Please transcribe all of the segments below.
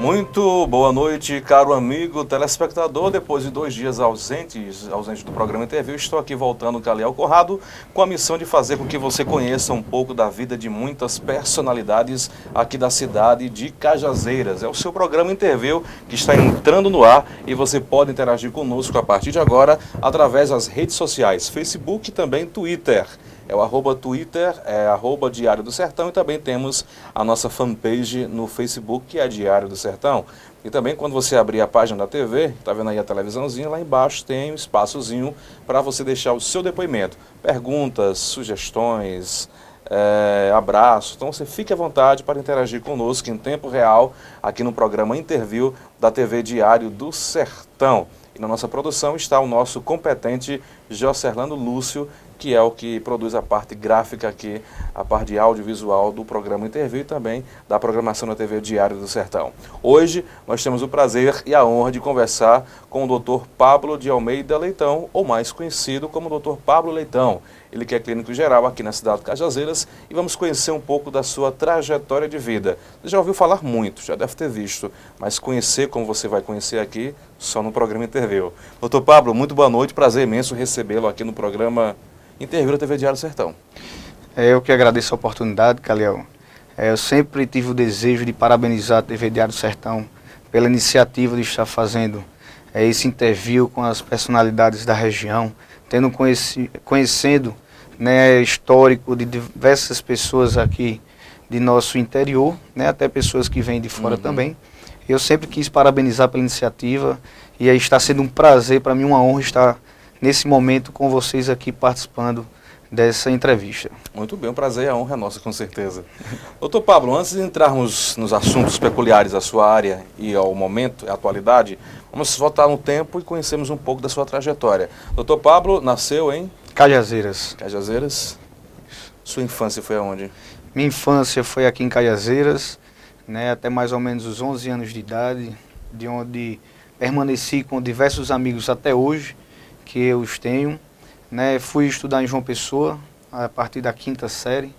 Muito boa noite, caro amigo telespectador. Depois de 2 dias ausente do programa Interview, estou aqui voltando, Caliel Conrado, com a missão de fazer com que você conheça um pouco da vida de muitas personalidades aqui da cidade de Cajazeiras. É o seu programa Interview que está entrando no ar e você pode interagir conosco a partir de agora através das redes sociais, Facebook e também Twitter. É o @Twitter, @Diário do Sertão, e também temos a nossa fanpage no Facebook, que é Diário do Sertão. E também quando você abrir a página da TV, está vendo aí a televisãozinha, lá embaixo tem um espaçozinho para você deixar o seu depoimento. Perguntas, sugestões, abraço. Então você fique à vontade para interagir conosco em tempo real aqui no programa Interview da TV Diário do Sertão. E na nossa produção está o nosso competente Joserlando Lúcio, que é o que produz a parte gráfica aqui, a parte audiovisual do programa Interview e também da programação da TV Diário do Sertão. Hoje nós temos o prazer e a honra de conversar com o Dr. Pablo de Almeida Leitão, ou mais conhecido como Dr. Pablo Leitão. Ele que é clínico geral aqui na cidade de Cajazeiras, e vamos conhecer um pouco da sua trajetória de vida. Você já ouviu falar muito, já deve ter visto, mas conhecer como você vai conhecer aqui, só no programa Interview. Dr. Pablo, muito boa noite, prazer imenso recebê-lo aqui no programa Interview da TV Diário do Sertão. Eu que agradeço a oportunidade, Caliel. Eu sempre tive o desejo de parabenizar a TV Diário do Sertão pela iniciativa de estar fazendo esse interview com as personalidades da região, conhecendo, né, histórico de diversas pessoas aqui de nosso interior, né, até pessoas que vêm de fora também. Eu sempre quis parabenizar pela iniciativa e aí está sendo um prazer, para mim uma honra estar nesse momento com vocês aqui participando dessa entrevista. Muito bem, o prazer e a honra é nossa, com certeza. Doutor Pablo, antes de entrarmos nos assuntos peculiares da sua área e ao momento, à atualidade, vamos voltar no tempo e conhecermos um pouco da sua trajetória. Doutor Pablo nasceu em Cajazeiras. Cajazeiras. Sua infância foi aonde? Minha infância foi aqui em Cajazeiras, né, até mais ou menos os 11 anos de idade, de onde permaneci com diversos amigos até hoje, que eu os tenho, né? Fui estudar em João Pessoa a partir da 5ª série.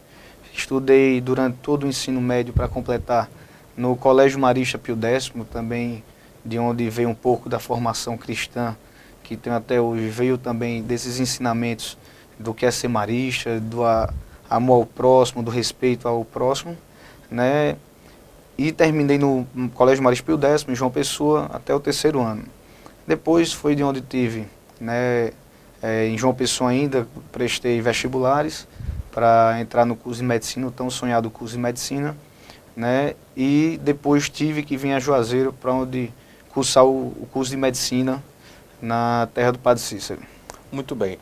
Estudei durante todo o ensino médio para completar no Colégio Marista Pio X, também de onde veio um pouco da formação cristã que tenho até hoje. Veio também desses ensinamentos do que é ser marista, do amor ao próximo, do respeito ao próximo, né? E terminei no Colégio Marista Pio X, em João Pessoa, até o 3º ano. Depois foi de onde tive, né, em João Pessoa ainda, prestei vestibulares para entrar no curso de medicina, o tão sonhado curso de medicina, né, e depois tive que vir a Juazeiro para onde cursar o curso de medicina na terra do Padre Cícero. Muito bem.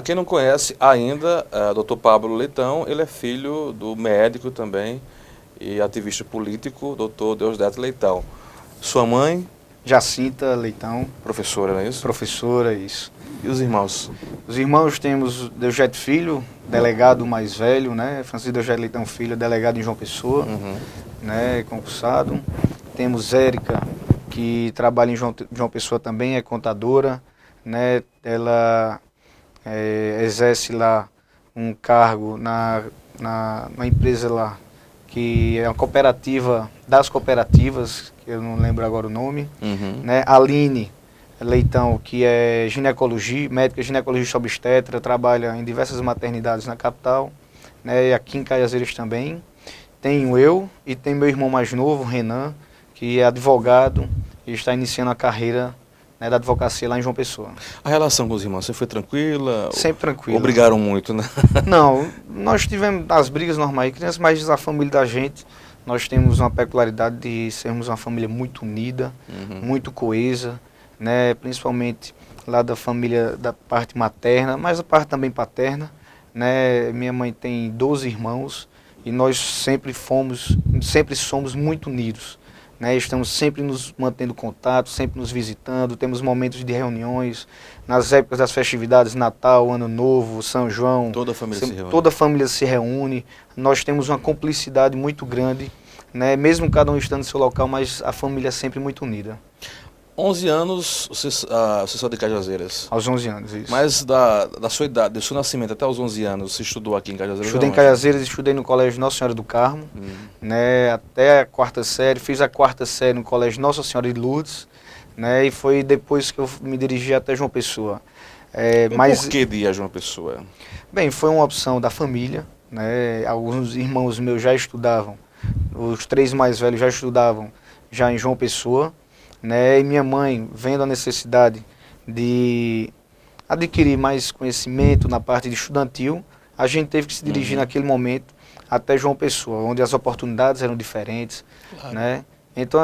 Quem não conhece ainda, Dr. Pablo Leitão, ele é filho do médico também e ativista político, Dr. Deusdedito Leitão. Sua mãe? Jacinta Leitão. Professora, não é isso? Professora, isso. E os irmãos? Os irmãos temos Deusdedito Filho, delegado mais velho, né? Francisco Deusdedito Leitão Filho, delegado em João Pessoa, né? Concursado. Temos Érica, que trabalha em João Pessoa também, é contadora, né? Ela exerce lá um cargo na empresa lá, que é uma cooperativa das cooperativas, que eu não lembro agora o nome, né? Aline Leitão, que é ginecologia, médica ginecologista obstetra, trabalha em diversas maternidades na capital, né? E aqui em Cajazeiras também. Tenho eu e tem meu irmão mais novo, Renan, que é advogado e está iniciando a carreira, né, da advocacia lá em João Pessoa. A relação com os irmãos, você foi tranquila? Sempre tranquila. Obrigaram muito, né? Não, nós tivemos as brigas normais, crianças, mas a família da gente, nós temos uma peculiaridade de sermos uma família muito unida, muito coesa, né, principalmente lá da família da parte materna, mas a parte também paterna, né? Minha mãe tem 12 irmãos e nós sempre somos muito unidos, né? Estamos sempre nos mantendo contato, sempre nos visitando, temos momentos de reuniões, nas épocas das festividades, Natal, Ano Novo, São João. Toda a família se reúne. Toda a família se reúne, nós temos uma cumplicidade muito grande, né? Mesmo cada um estando no seu local, mas a família é sempre muito unida. 11 anos você saiu de Cajazeiras. Aos 11 anos, isso. Mas da sua idade, do seu nascimento até os 11 anos, você estudou aqui em Cajazeiras? Estudei em Cajazeiras, estudei no Colégio Nossa Senhora do Carmo, né, até a 4ª série. Fiz a 4ª série no Colégio Nossa Senhora de Lourdes, né, e foi depois que eu me dirigi até João Pessoa. Mas por que de ir a João Pessoa? Bem, foi uma opção da família, né, alguns irmãos meus já estudavam, os 3 mais velhos já estudavam já em João Pessoa, né, e minha mãe, vendo a necessidade de adquirir mais conhecimento na parte de estudantil, a gente teve que se dirigir naquele momento até João Pessoa, onde as oportunidades eram diferentes, né? Então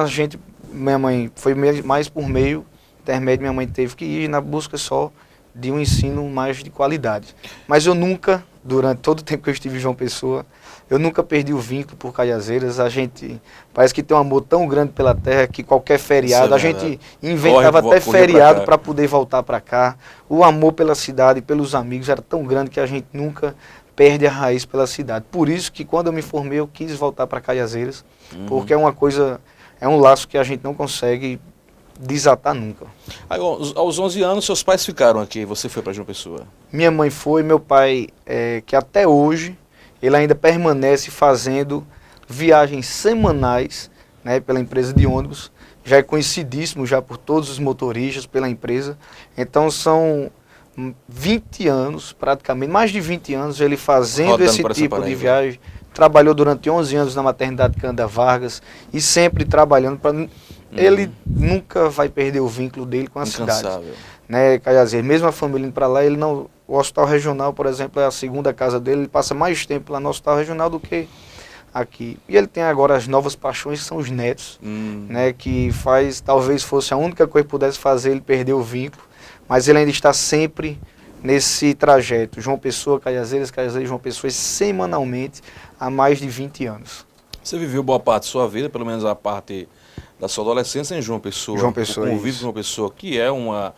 minha mãe foi mais por meio intermédio, minha mãe teve que ir na busca só de um ensino mais de qualidade. Mas eu nunca, durante todo o tempo que eu estive em João Pessoa, eu nunca perdi o vínculo por Cajazeiras. A gente parece que tem um amor tão grande pela terra que qualquer feriado, a gente inventava até feriado para poder voltar para cá. O amor pela cidade, pelos amigos era tão grande que a gente nunca perde a raiz pela cidade. Por isso que quando eu me formei eu quis voltar para Cajazeiras, porque é uma coisa, é um laço que a gente não consegue desatar nunca. Aí, aos 11 anos seus pais ficaram aqui, você foi para João Pessoa? Minha mãe foi, meu pai, que até hoje ele ainda permanece fazendo viagens semanais, né, pela empresa de ônibus. Já é conhecidíssimo já por todos os motoristas, pela empresa. Então são 20 anos, praticamente, mais de 20 anos ele fazendo rodando esse tipo de viagem. Trabalhou durante 11 anos na maternidade Cândido Vargas e sempre trabalhando para... Ele nunca vai perder o vínculo dele com a cidade. Né, Cajazeiras, mesmo a família indo para lá, ele não... O Hospital Regional, por exemplo, é a 2ª casa dele, ele passa mais tempo lá no Hospital Regional do que aqui. E ele tem agora as novas paixões, que são os netos, né, que talvez fosse a única coisa que pudesse fazer ele perder o vínculo, mas ele ainda está sempre nesse trajeto. João Pessoa, Cajazeiras, João Pessoa, semanalmente, há mais de 20 anos. Você viveu boa parte da sua vida, pelo menos a parte da sua adolescência em João Pessoa. João Pessoa, o convívio de João Pessoa, que é uma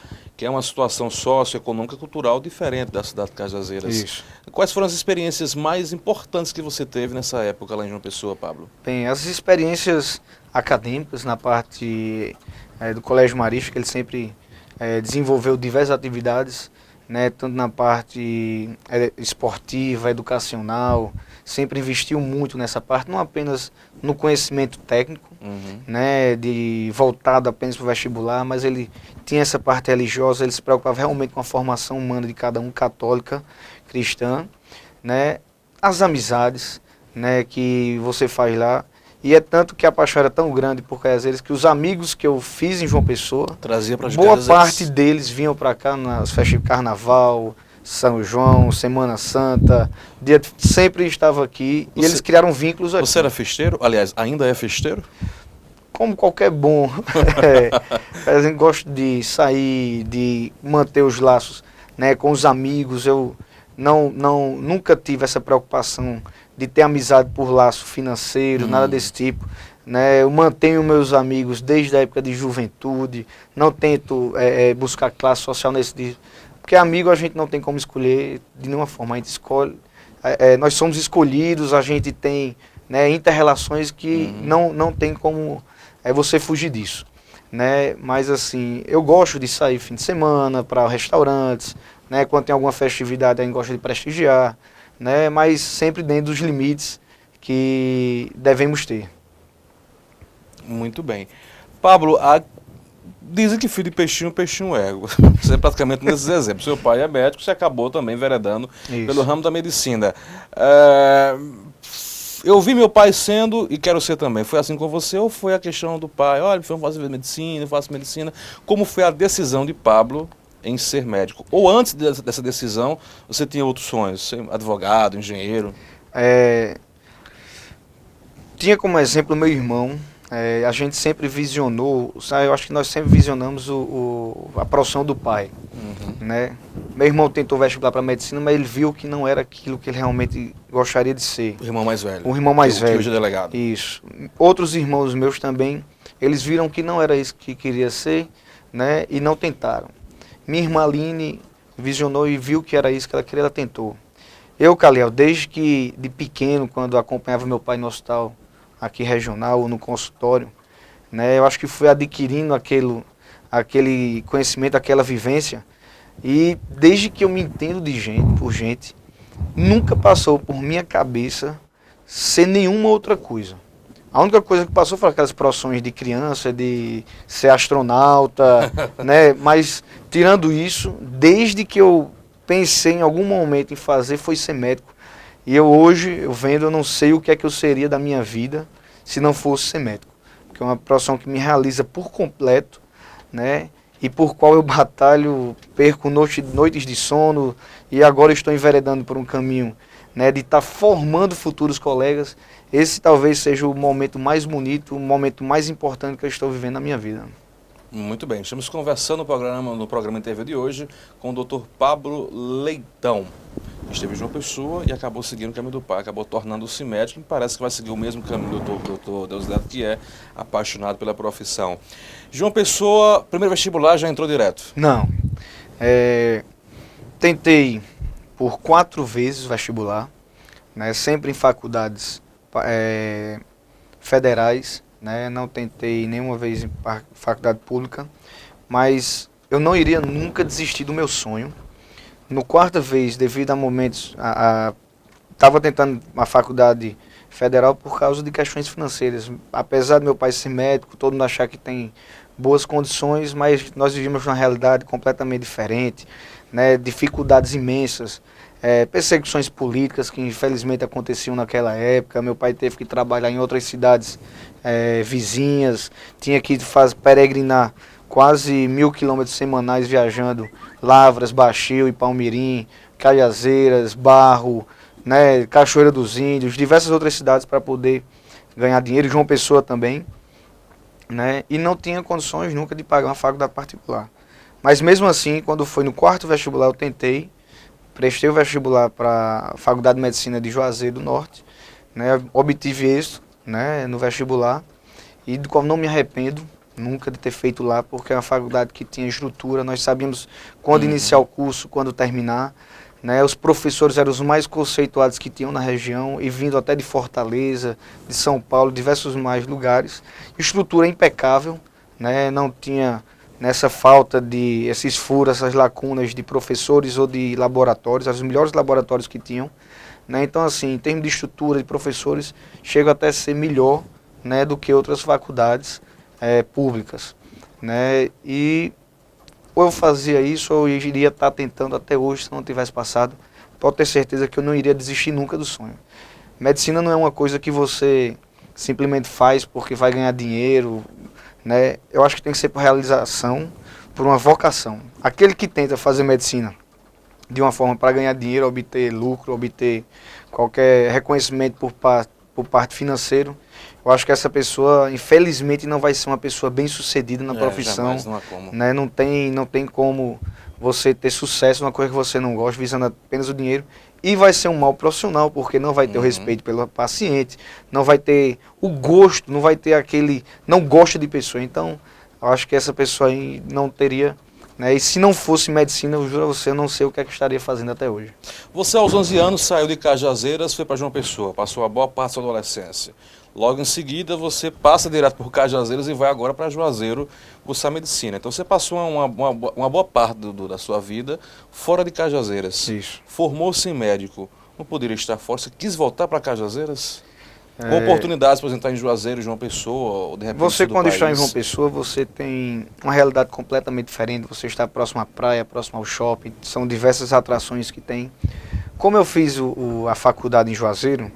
situação socioeconômica e cultural diferente da cidade de Cajazeiras. Isso. Quais foram as experiências mais importantes que você teve nessa época lá em João Pessoa, Pablo? Bem, as experiências acadêmicas na parte do Colégio Marista, que ele sempre desenvolveu diversas atividades, né, tanto na parte esportiva, educacional, sempre investiu muito nessa parte, não apenas no conhecimento técnico, né, voltado apenas para o vestibular, mas ele tinha essa parte religiosa, ele se preocupava realmente com a formação humana de cada um, católica, cristã, né, as amizades, né, que você faz lá. E é tanto que a paixão era tão grande por Cajazeiras que os amigos que eu fiz em João Pessoa, boa parte deles vinham para cá nas festas de carnaval, São João, Semana Santa, sempre estava aqui e eles criaram vínculos aqui. Você era festeiro? Aliás, ainda é festeiro? Como qualquer bom, a gente gosta de sair, de manter os laços, né, com os amigos. Eu nunca tive essa preocupação de ter amizade por laço financeiro, nada desse tipo, né? Eu mantenho meus amigos desde a época de juventude, não tento buscar classe social nesse tipo, porque amigo a gente não tem como escolher de nenhuma forma, a gente escolhe, nós somos escolhidos, a gente tem, né, inter-relações que não tem como você fugir disso, né? Mas assim, eu gosto de sair fim de semana para restaurantes, né? Quando tem alguma festividade a gente gosta de prestigiar, né, mas sempre dentro dos limites que devemos ter. Muito bem. Pablo, dizem que filho de peixinho, peixinho é. Você é praticamente nesses exemplos. Seu pai é médico, você acabou também enveredando pelo ramo da medicina. Eu vi meu pai sendo e quero ser também. Foi assim com você ou foi a questão do pai? Olha, vamos fazer medicina, eu faço medicina. Como foi a decisão de Pablo em ser médico? Ou antes dessa decisão, você tinha outros sonhos? Ser advogado, engenheiro? Tinha como exemplo meu irmão. A gente sempre visionou, sabe, eu acho que nós sempre visionamos a profissão do pai. Né? Meu irmão tentou vestibular para medicina, mas ele viu que não era aquilo que ele realmente gostaria de ser. O irmão mais velho. O irmão mais velho. Que hoje é delegado. Isso. Outros irmãos meus também, eles viram que não era isso que queria ser, né, e não tentaram. Minha irmã Aline visionou e viu que era isso que ela queria, ela tentou. Eu, Caliel, desde que de pequeno, quando acompanhava meu pai no hospital, aqui regional, ou no consultório, né, eu acho que fui adquirindo aquele conhecimento, aquela vivência. E desde que eu me entendo de gente, por gente, nunca passou por minha cabeça ser nenhuma outra coisa. A única coisa que passou foi aquelas profissões de criança, de ser astronauta, né? Mas tirando isso, desde que eu pensei em algum momento em fazer, foi ser médico. E eu hoje, eu não sei o que é que eu seria da minha vida se não fosse ser médico. Porque é uma profissão que me realiza por completo, né? E por qual eu batalho, perco noites de sono, e agora estou enveredando por um caminho, né, de estar formando futuros colegas. Esse talvez seja o momento mais bonito, o momento mais importante que eu estou vivendo na minha vida. Muito bem, estamos conversando no programa interview de hoje com o Dr. Pablo Leitão. Esteve em João Pessoa e acabou seguindo o caminho do pai, acabou tornando-se médico e parece que vai seguir o mesmo caminho do doutor Deusdado, que é apaixonado pela profissão. João Pessoa, primeiro vestibular, já entrou direto? Não. Tentei por 4 vezes vestibular, né, sempre em faculdades federais, né, não tentei nenhuma vez em faculdade pública, mas eu não iria nunca desistir do meu sonho. No 4ª vez, devido a momentos, estava tentando uma faculdade federal por causa de questões financeiras. Apesar do meu pai ser médico, todo mundo achar que tem boas condições, mas nós vivemos uma realidade completamente diferente, né? Dificuldades imensas, perseguições políticas que infelizmente aconteciam naquela época. Meu pai teve que trabalhar em outras cidades vizinhas, tinha que peregrinar quase 1.000 quilômetros semanais viajando Lavras, Baixio e Palmirim, Cajazeiras, Barro, né, Cachoeira dos Índios, diversas outras cidades para poder ganhar dinheiro, João Pessoa também, né, e não tinha condições nunca de pagar uma faculdade particular. Mas mesmo assim, quando foi no 4º vestibular, eu tentei, prestei o vestibular para a Faculdade de Medicina de Juazeiro do Norte, né, obtive êxito, né, no vestibular, e do qual não me arrependo nunca de ter feito lá, porque é uma faculdade que tinha estrutura, nós sabíamos quando iniciar o curso, quando terminar, né? Os professores eram os mais conceituados que tinham na região, e vindo até de Fortaleza, de São Paulo, diversos mais lugares. Estrutura impecável, né? Não tinha nessa falta de esses furos, essas lacunas de professores ou de laboratórios, eram os melhores laboratórios que tinham, né? Então, assim, em termos de estrutura de professores, chega até a ser melhor, né, do que outras faculdades públicas, né? E ou eu fazia isso ou eu iria estar tentando até hoje, se não tivesse passado. Pode ter certeza que eu não iria desistir nunca do sonho. Medicina não é uma coisa que você simplesmente faz porque vai ganhar dinheiro, né? Eu acho que tem que ser por realização, por uma vocação. Aquele que tenta fazer medicina de uma forma para ganhar dinheiro, obter lucro, obter qualquer reconhecimento por parte financeiro, eu acho que essa pessoa, infelizmente, não vai ser uma pessoa bem-sucedida na profissão. Jamais, não há como. Né? Não tem como você ter sucesso numa coisa que você não gosta, visando apenas o dinheiro. E vai ser um mau profissional, porque não vai ter o respeito pelo paciente, não vai ter o gosto, não vai ter aquele... não gosta de pessoa. Então, eu acho que essa pessoa aí não teria... né? E se não fosse medicina, eu juro a você, eu não sei o que é que estaria fazendo até hoje. Você, aos 11 anos, saiu de Cajazeiras, foi para João Pessoa, passou a boa parte da sua adolescência. Logo em seguida, você passa direto por Cajazeiras e vai agora para Juazeiro cursar medicina. Então, você passou uma boa parte da sua vida fora de Cajazeiras. Isso. Formou-se em médico. Não poderia estar fora? Você quis voltar para Cajazeiras? Com oportunidades, por exemplo, em Juazeiro, João Pessoa, ou de repente você, do quando país. está em João Pessoa, você tem uma realidade completamente diferente. Você está próximo à praia, próximo ao shopping, são diversas atrações que tem. Como eu fiz a faculdade em Juazeiro,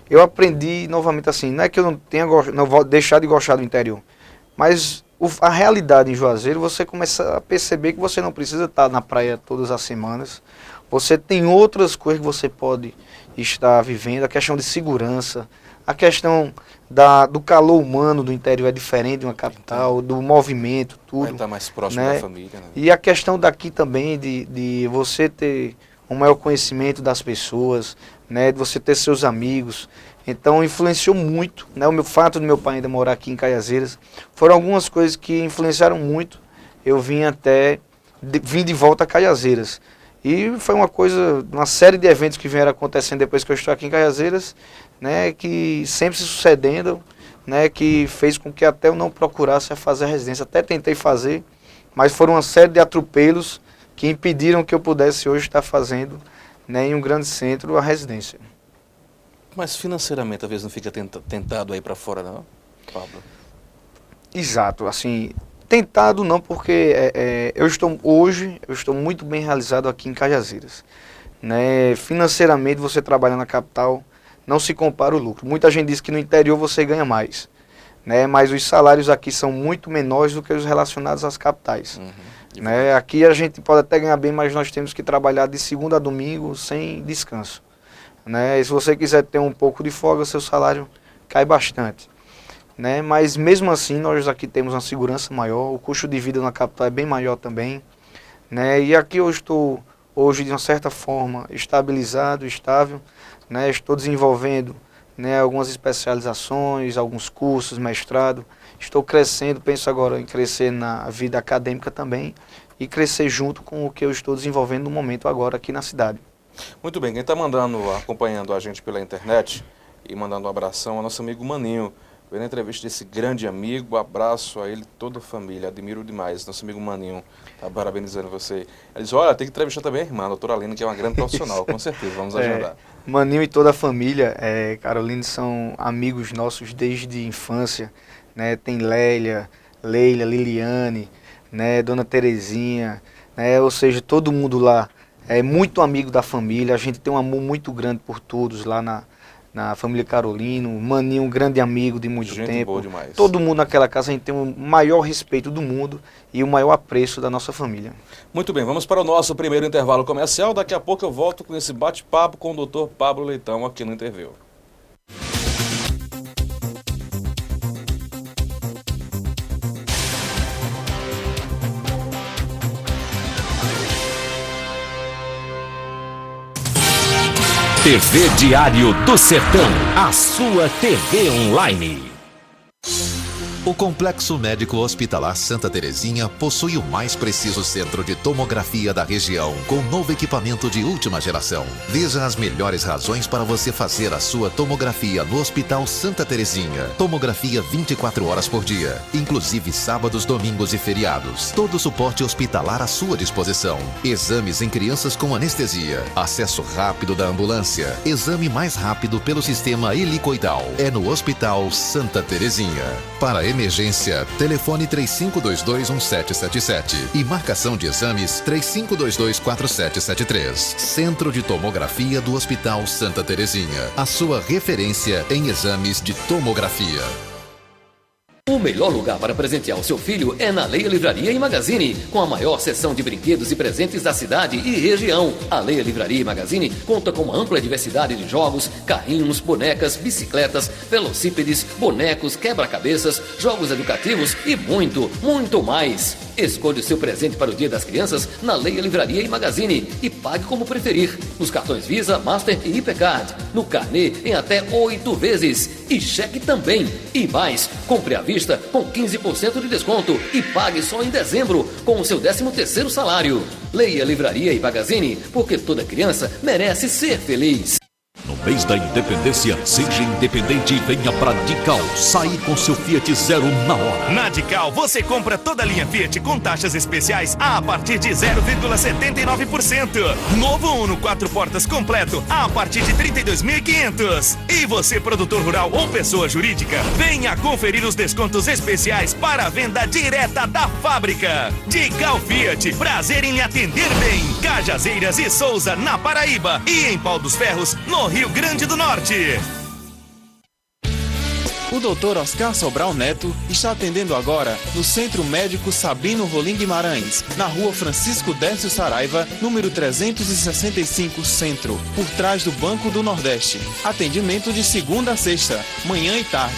eu aprendi novamente assim, não é que eu não vou deixar de gostar do interior, mas a realidade em Juazeiro, você começa a perceber que você não precisa estar na praia todas as semanas, você tem outras coisas que você pode estar vivendo, a questão de segurança, a questão do calor humano do interior é diferente de uma capital, do movimento, tudo. Vai estar mais próximo, né? Da família. Né? E a questão daqui também de você ter um maior conhecimento das pessoas, né? De você ter seus amigos. Então influenciou muito, né? O fato do meu pai ainda morar aqui em Cajazeiras, foram algumas coisas que influenciaram muito. Eu vim de volta a Cajazeiras. E foi uma série de eventos que vieram acontecendo depois que eu estou aqui em Cajazeiras, né, que sempre se sucedendo, né, que fez com que até eu não procurasse fazer a residência. Até tentei fazer, mas foram uma série de atropelos que impediram que eu pudesse hoje estar fazendo, né, em um grande centro a residência. Mas financeiramente, às vezes não fica tentado aí para fora, não, Pablo? Exato, assim, tentado não, porque eu estou muito bem realizado aqui em Cajazeiras, né? Financeiramente, você trabalha na capital, não se compara o lucro. Muita gente diz que no interior você ganha mais, né? Mas os salários aqui são muito menores do que os relacionados às capitais. Né? Aqui a gente pode até ganhar bem, mas nós temos que trabalhar de segunda a domingo sem descanso. Né? E se você quiser ter um pouco de folga, seu salário cai bastante. Né? Mas mesmo assim, nós aqui temos uma segurança maior, o custo de vida na capital é bem maior também. Né? E aqui eu estou, hoje, de uma certa forma, estabilizado, estável. Né? Estou desenvolvendo, né, algumas especializações, alguns cursos, mestrado. Estou crescendo, penso agora em crescer na vida acadêmica também e crescer junto com o que eu estou desenvolvendo no momento agora aqui na cidade. Muito bem, quem está acompanhando a gente pela internet e mandando um abração é nosso amigo Maninho. Vendo a entrevista desse grande amigo, abraço a ele, toda a família, admiro demais, nosso amigo Maninho, tá parabenizando você. Ele diz, olha, tem que entrevistar também a irmã, a doutora Aline, que é uma grande profissional, com certeza, vamos agendar. Maninho e toda a família, Carolina, são amigos nossos desde infância, né? Tem Leila, Liliane, né? Dona Terezinha, né? Ou seja, todo mundo lá é muito amigo da família, a gente tem um amor muito grande por todos lá na família Carolino, Maninho, um grande amigo de muito tempo. Boa demais. Todo mundo naquela casa, a gente tem o maior respeito do mundo e o maior apreço da nossa família. Muito bem, vamos para o nosso primeiro intervalo comercial. Daqui a pouco eu volto com esse bate-papo com o Dr. Pablo Leitão aqui no Interview. TV Diário do Sertão, a sua TV online. O Complexo Médico Hospitalar Santa Terezinha possui o mais preciso centro de tomografia da região, com novo equipamento de última geração. Veja as melhores razões para você fazer a sua tomografia no Hospital Santa Terezinha. Tomografia 24 horas por dia, inclusive sábados, domingos e feriados. Todo o suporte hospitalar à sua disposição. Exames em crianças com anestesia. Acesso rápido da ambulância. Exame mais rápido pelo sistema helicoidal. É no Hospital Santa Terezinha. Para emergência, telefone 3522-1777 e marcação de exames 3522-4773. Centro de Tomografia do Hospital Santa Terezinha. A sua referência em exames de tomografia. O melhor lugar para presentear o seu filho é na Leia Livraria e Magazine, com a maior seção de brinquedos e presentes da cidade e região. A Leia Livraria e Magazine conta com uma ampla diversidade de jogos, carrinhos, bonecas, bicicletas, velocípedes, bonecos, quebra-cabeças, jogos educativos e muito, muito mais. Escolha o seu presente para o Dia das Crianças na Leia Livraria e Magazine e pague como preferir. Nos cartões Visa, Master e Hipercard. No carnê em até 8 vezes. E cheque também. E mais, compre à vista com 15% de desconto e pague só em dezembro com o seu 13º salário. Leia Livraria e Magazine, porque toda criança merece ser feliz. No mês da independência, seja independente e venha pra Dical. Sair com seu Fiat Zero na hora. Na Dical, você compra toda a linha Fiat com taxas especiais a partir de 0,79%. Novo Uno 4 portas completo a partir de 32.500. E você, produtor rural ou pessoa jurídica, venha conferir os descontos especiais para a venda direta da fábrica. Dical Fiat, prazer em lhe atender bem. Cajazeiras e Souza, na Paraíba. E em Pau dos Ferros, no Rio Grande do Norte. O Dr. Oscar Sobral Neto está atendendo agora no Centro Médico Sabino Rolim Guimarães, na Rua Francisco Décio Saraiva, número 365 Centro, por trás do Banco do Nordeste. Atendimento de segunda a sexta, manhã e tarde.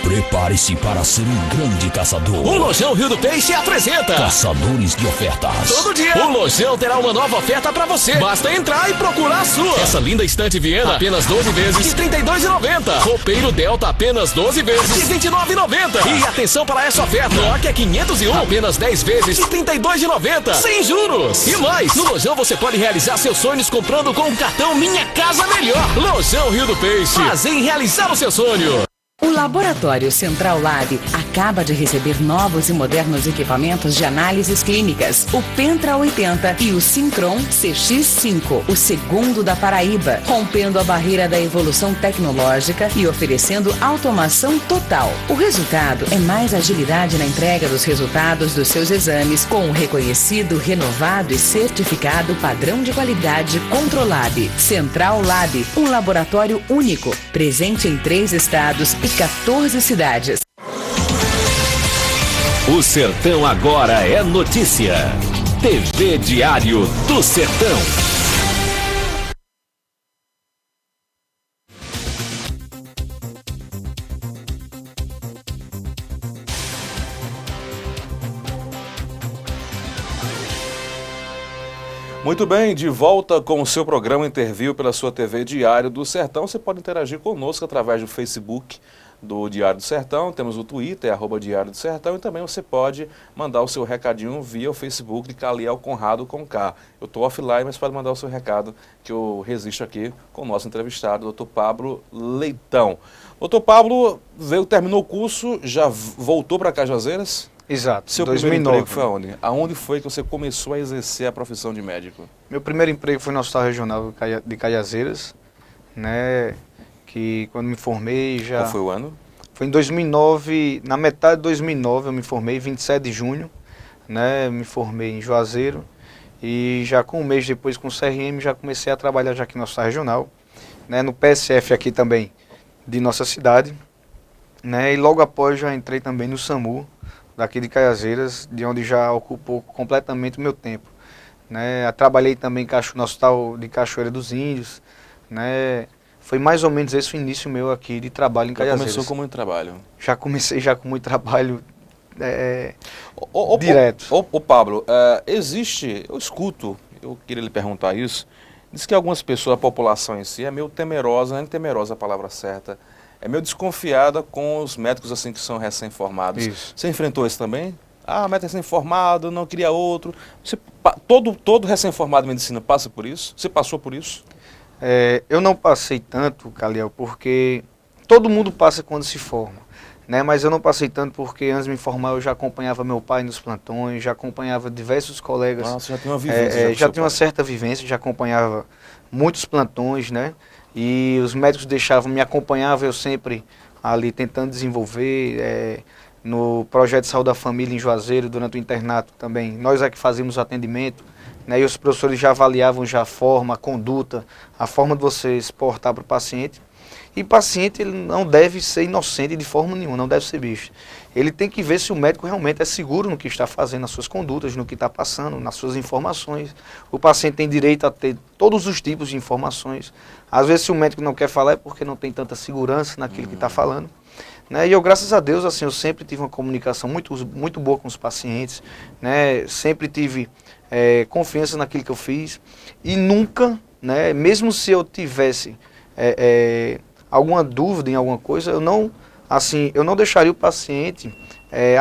Prepare-se para ser um grande caçador. O Lojão Rio do Peixe apresenta Caçadores de ofertas. Todo dia o Lojão terá uma nova oferta pra você. Basta entrar e procurar a sua. Essa linda estante Viena, apenas 12 vezes de R$ 32,90. Roupeiro Delta, apenas 12 vezes de R$ 29,90. E atenção para essa oferta. Nokia 501, apenas 10 vezes de R$ 32,90. Sem juros. E mais, no Lojão você pode realizar seus sonhos comprando com o cartão Minha Casa Melhor. Lojão Rio do Peixe. Prazer em realizar o seu sonho. O Laboratório Central Lab acaba de receber novos e modernos equipamentos de análises clínicas, o Pentra 80 e o Syncron CX5, o segundo da Paraíba, rompendo a barreira da evolução tecnológica e oferecendo automação total. O resultado é mais agilidade na entrega dos resultados dos seus exames com o reconhecido, renovado e certificado padrão de qualidade Controlab. Central Lab, um laboratório único, presente em 3 estados e 14 cidades. O Sertão agora é notícia. TV Diário do Sertão. Muito bem, de volta com o seu programa Interview pela sua TV Diário do Sertão. Você pode interagir conosco através do Facebook do Diário do Sertão, temos o Twitter, @Diário do Sertão, e também você pode mandar o seu recadinho via o Facebook de Caliel Conrado com K. Eu estou offline, mas pode mandar o seu recado que eu registro aqui com o nosso entrevistado, Dr. Pablo Leitão. Dr. Pablo terminou o curso, já voltou para Cajazeiras? Exato, Seu 2009. primeiro emprego foi aonde? Aonde foi que você começou a exercer a profissão de médico? Meu primeiro emprego foi no Hospital Regional de Cajazeiras, né, que quando me formei já... Qual foi o ano? Foi em 2009, na metade de 2009 eu me formei, 27 de junho, né, me formei em Juazeiro e já com um mês depois com o CRM já comecei a trabalhar já aqui no Hospital Regional, né, no PSF aqui também de nossa cidade, né, e logo após já entrei também no SAMU, daqui de Cajazeiras, de onde já ocupou completamente o meu tempo. Né? Trabalhei também no Hospital de Cachoeira dos Índios, né? Foi mais ou menos esse o início meu aqui de trabalho em Cajazeiras. Começou com muito trabalho? Já comecei já com muito trabalho direto. Ô Pablo, eu queria lhe perguntar isso, diz que algumas pessoas, a população em si, é meio temerosa, não é temerosa a palavra certa, é meio desconfiada com os médicos assim que são recém-formados. Isso. Você enfrentou isso também? Ah, médico recém-formado, não queria outro. Todo recém-formado em medicina passa por isso? Você passou por isso? Eu não passei tanto, Caliel, porque todo mundo passa quando se forma. Né? Mas eu não passei tanto porque antes de me formar eu já acompanhava meu pai nos plantões, já acompanhava diversos colegas. Nossa, já tem uma vivência. Já tinha uma certa vivência, já acompanhava muitos plantões, né? E os médicos me acompanhavam, eu sempre ali tentando desenvolver, no projeto de saúde da família em Juazeiro, durante o internato também. Nós é que fazíamos o atendimento, né, e os professores já avaliavam já a forma, a conduta, a forma de você se portar para o paciente. E o paciente ele não deve ser inocente de forma nenhuma, não deve ser bicho. Ele tem que ver se o médico realmente é seguro no que está fazendo, nas suas condutas, no que está passando, nas suas informações. O paciente tem direito a ter todos os tipos de informações. Às vezes, se o médico não quer falar, é porque não tem tanta segurança naquilo que está falando. Né? E eu, graças a Deus, assim, eu sempre tive uma comunicação muito boa com os pacientes, né? Sempre tive confiança naquilo que eu fiz. E nunca, né, mesmo se eu tivesse alguma dúvida em alguma coisa, eu não deixaria o paciente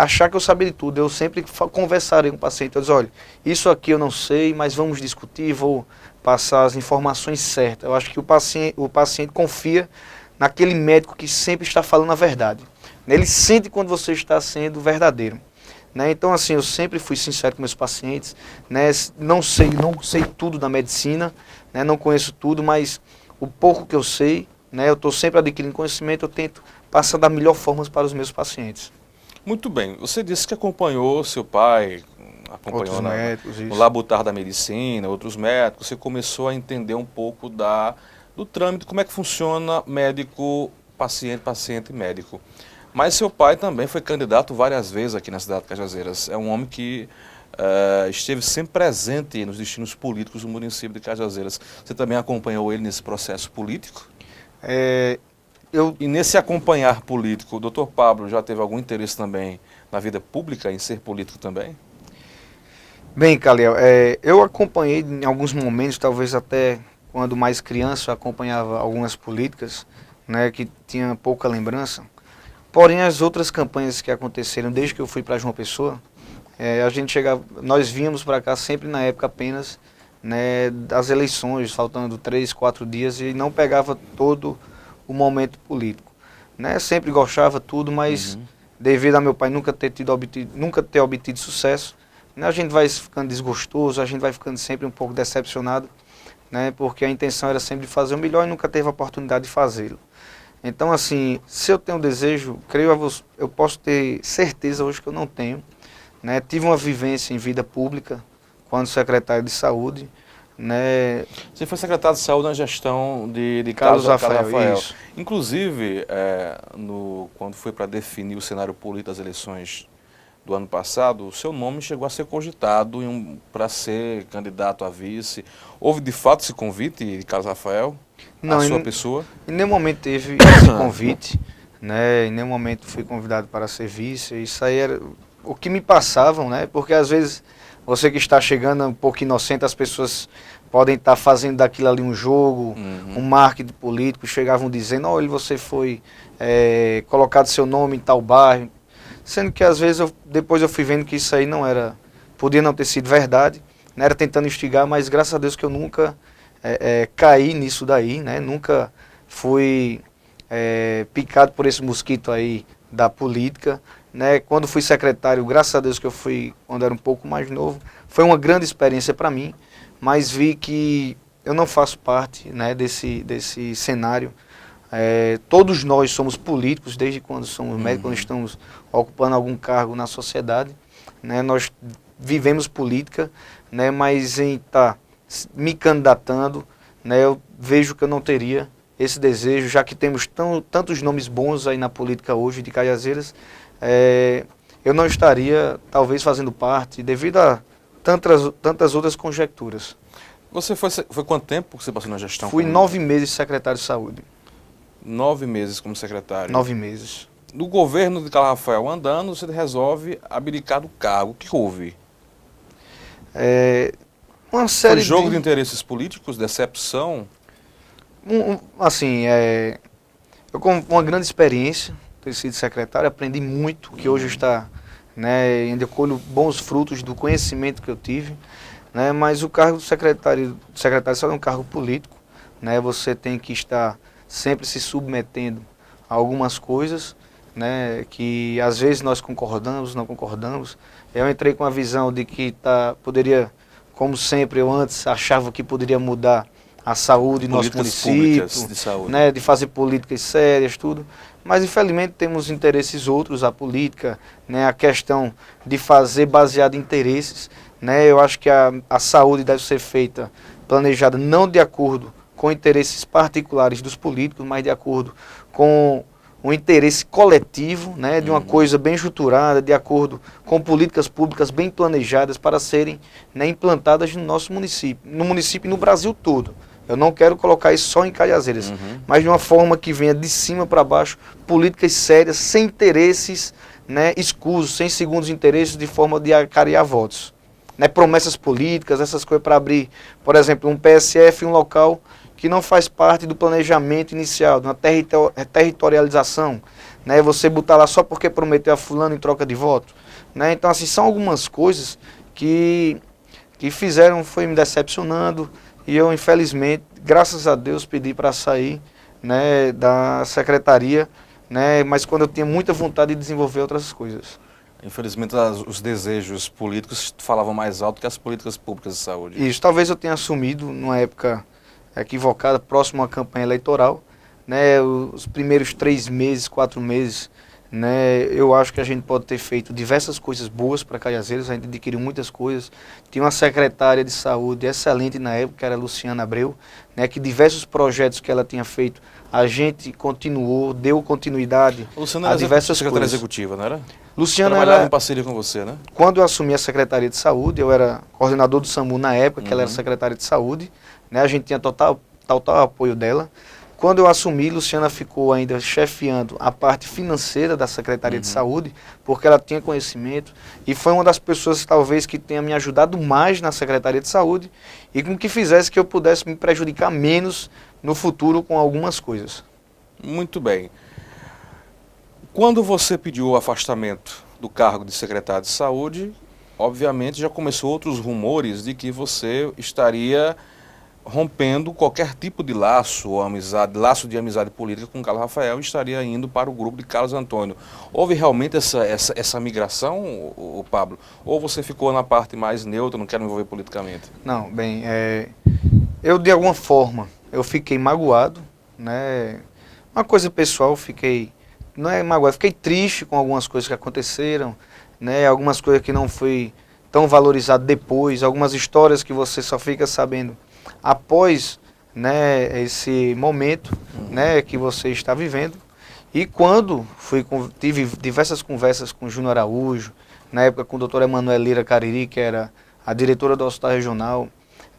achar que eu sabia de tudo. Eu sempre conversaria com o paciente, eu disse, olha, isso aqui eu não sei, mas vamos discutir, vou passar as informações certas. Eu acho que o paciente confia naquele médico que sempre está falando a verdade. Ele sente quando você está sendo verdadeiro. Né? Então, assim, eu sempre fui sincero com meus pacientes, né? Não sei tudo da medicina, né? Não conheço tudo, mas o pouco que eu sei, né? Eu estou sempre adquirindo conhecimento, eu tento passar da melhor forma para os meus pacientes. Muito bem, você disse que acompanhou seu pai, acompanhou no labutar da medicina, outros médicos, você começou a entender um pouco do trâmite, como é que funciona médico-paciente, paciente-médico. Mas seu pai também foi candidato várias vezes aqui na cidade de Cajazeiras. É um homem que esteve sempre presente nos destinos políticos do município de Cajazeiras. Você também acompanhou ele nesse processo político? E nesse acompanhar político, o doutor Pablo já teve algum interesse também na vida pública, em ser político também? Bem, Caliel, eu acompanhei em alguns momentos, talvez até quando mais criança, eu acompanhava algumas políticas, né, que tinha pouca lembrança. Porém, as outras campanhas que aconteceram desde que eu fui para João Pessoa, nós vínhamos para cá sempre na época apenas, né, das eleições, faltando 3, 4 dias, e não pegava todo o momento político. né? Sempre gostava tudo, mas devido a meu pai nunca ter obtido sucesso, né? A gente vai ficando desgostoso, a gente vai ficando sempre um pouco decepcionado, né? Porque a intenção era sempre de fazer o melhor e nunca teve a oportunidade de fazê-lo. Então, assim, se eu tenho desejo, eu posso ter certeza hoje que eu não tenho, né? Tive uma vivência em vida pública quando secretário de saúde, né? Você foi secretário de saúde na gestão de Carlos Rafael. Rafael, isso. Inclusive, quando foi para definir o cenário político das eleições do ano passado, o seu nome chegou a ser cogitado para ser candidato a vice. Houve de fato esse convite de Carlos Rafael? Não, a sua pessoa? Em nenhum momento teve esse convite, né? Em nenhum momento fui convidado para ser vice. Isso aí era o que me passavam, né? Porque às vezes você que está chegando um pouco inocente, as pessoas podem estar fazendo daquilo ali um jogo, um marketing político, chegavam dizendo, olha, você foi colocado seu nome em tal bairro, sendo que às vezes depois eu fui vendo que isso aí podia não ter sido verdade, né? Era tentando instigar, mas graças a Deus que eu nunca caí nisso daí, né? Nunca fui picado por esse mosquito aí da política, né? Quando fui secretário, graças a Deus que eu fui quando era um pouco mais novo, foi uma grande experiência para mim, mas vi que eu não faço parte, né, desse cenário. Todos nós somos políticos, desde quando somos médicos, quando estamos ocupando algum cargo na sociedade, né? Nós vivemos política, né? Mas em estar me candidatando, né, eu vejo que eu não teria esse desejo, já que temos tantos nomes bons aí na política hoje de Cajazeiras, eu não estaria talvez fazendo parte devido a tantas outras conjecturas. Você foi quanto tempo que você passou na gestão? Fui 9 meses secretário de saúde. 9 meses como secretário? 9 meses. No governo de Carlos Rafael andando, você resolve abdicar do cargo. O que houve? Uma série Foi jogo de interesses políticos, decepção? Eu com uma grande experiência, ter sido secretário, aprendi muito, que hoje está, né, ainda colho bons frutos do conhecimento que eu tive, né, mas o cargo de secretário só é um cargo político, né, você tem que estar sempre se submetendo a algumas coisas, né, que às vezes nós concordamos, não concordamos. Eu entrei com a visão de que poderia, como sempre, eu antes achava que poderia mudar a saúde do nosso município, de saúde, né, de fazer políticas sérias, tudo. Mas infelizmente temos interesses outros, a política, né, a questão de fazer baseado em interesses, né. Eu acho que a saúde deve ser feita, planejada não de acordo com interesses particulares dos políticos, mas de acordo com um interesse coletivo, né, de uma coisa bem estruturada, de acordo com políticas públicas bem planejadas para serem, né, implantadas no nosso município e no Brasil todo. Eu não quero colocar isso só em Cajazeiras, mas de uma forma que venha de cima para baixo, políticas sérias, sem interesses, né, escusos, sem segundos interesses, de forma de acarear votos. Né, promessas políticas, essas coisas para abrir, por exemplo, um PSF em um local que não faz parte do planejamento inicial, de uma territorialização, né, você botar lá só porque prometeu a fulano em troca de voto, né. Então, assim, são algumas coisas que foi me decepcionando, e eu, infelizmente, graças a Deus, pedi para sair, né, da secretaria, né, mas quando eu tinha muita vontade de desenvolver outras coisas. Infelizmente, os desejos políticos falavam mais alto que as políticas públicas de saúde. Isso, talvez eu tenha assumido numa época equivocada, próximo à campanha eleitoral, né, os primeiros 3 meses, 4 meses, né, eu acho que a gente pode ter feito diversas coisas boas para Cajazeiras, a gente adquiriu muitas coisas. Tinha uma secretária de saúde excelente na época, que era a Luciana Abreu, né, que diversos projetos que ela tinha feito, a gente continuou, deu continuidade a diversas secretária coisas. executiva, não era? Luciana trabalhava em parceria com você, né? Quando eu assumi a Secretaria de Saúde, eu era coordenador do SAMU na época, que ela era secretária de Saúde, né, a gente tinha total apoio dela. Quando eu assumi, Luciana ficou ainda chefiando a parte financeira da Secretaria de Saúde, porque ela tinha conhecimento e foi uma das pessoas talvez que tenha me ajudado mais na Secretaria de Saúde e com que fizesse que eu pudesse me prejudicar menos no futuro com algumas coisas. Muito bem. Quando você pediu o afastamento do cargo de secretário de Saúde, obviamente já começou outros rumores de que você estaria rompendo qualquer tipo de laço ou amizade, laço de amizade política com Carlos Rafael, estaria indo para o grupo de Carlos Antônio. Houve realmente essa migração, o Pablo? Ou você ficou na parte mais neutra, não quer me envolver politicamente? Não, bem, eu de alguma forma, eu fiquei magoado, né? Uma coisa pessoal, não é magoado, fiquei triste com algumas coisas que aconteceram, né? Algumas coisas que não foi tão valorizado depois, algumas histórias que você só fica sabendo após, né, esse momento, né, que você está vivendo. E quando tive diversas conversas com o Júnior Araújo, na época com a doutora Emanuela Lira Cariri, que era a diretora do Hospital Regional,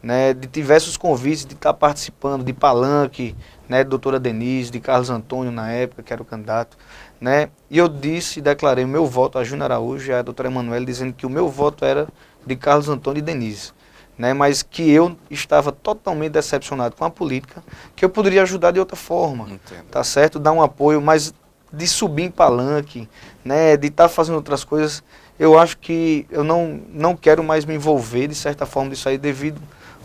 né, de diversos convites de estar participando de palanque, né, de doutora Denise, de Carlos Antônio na época, que era o candidato, né, e eu declarei o meu voto a Júnior Araújo e a doutora Emanuela, dizendo que o meu voto era de Carlos Antônio e Denise, né, mas que eu estava totalmente decepcionado com a política, que eu poderia ajudar de outra forma, tá certo? Dar um apoio, mas de subir em palanque, né, de estar fazendo outras coisas, eu acho que eu não quero mais me envolver, de certa forma, disso aí, devido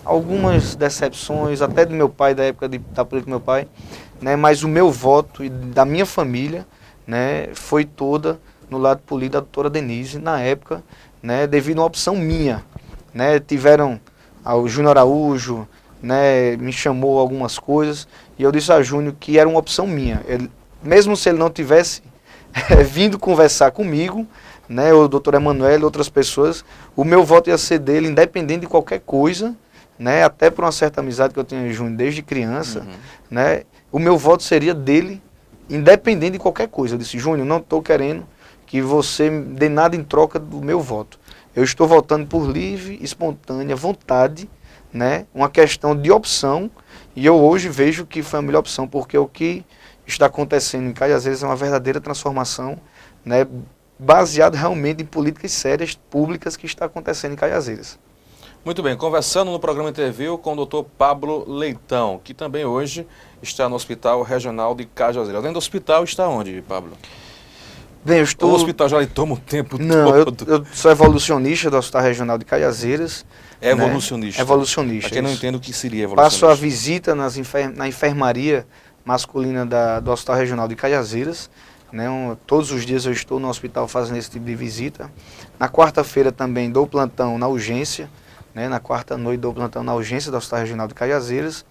a algumas decepções, até do meu pai, da época da política do meu pai, né, mas o meu voto e da minha família, né, foi toda no lado político da doutora Denise, na época, né, devido a uma opção minha, né, tiveram o Júnior Araújo, né, me chamou algumas coisas, e eu disse a Júnior que era uma opção minha, mesmo se ele não tivesse vindo conversar comigo, né, o doutor Emanuel e outras pessoas, o meu voto ia ser dele, independente de qualquer coisa, né, até por uma certa amizade que eu tenho com o Júnior desde criança, né, o meu voto seria dele, independente de qualquer coisa. Eu disse, Júnior, não estou querendo que você dê nada em troca do meu voto. Eu estou votando por livre, espontânea vontade, né, uma questão de opção, e eu hoje vejo que foi a melhor opção, porque o que está acontecendo em Cajazeiras é uma verdadeira transformação, né, baseado realmente em políticas sérias, públicas, que está acontecendo em Cajazeiras. Muito bem, conversando no programa Interview com o doutor Pablo Leitão, que também hoje está no Hospital Regional de Cajazeiras. Além do hospital, está onde, Pablo? Bem, eu estou... O hospital já lhe toma o tempo todo. Não, eu sou evolucionista do Hospital Regional de Cajazeiras. É evolucionista? Né? Evolucionista. Para quem não entende o que seria evolucionista. Passo a visita na enfermaria masculina do Hospital Regional de Cajazeiras. Né? Todos os dias eu estou no hospital fazendo esse tipo de visita. Na quarta-feira também dou plantão na urgência. Né? Na quarta noite dou plantão na urgência do Hospital Regional de Cajazeiras.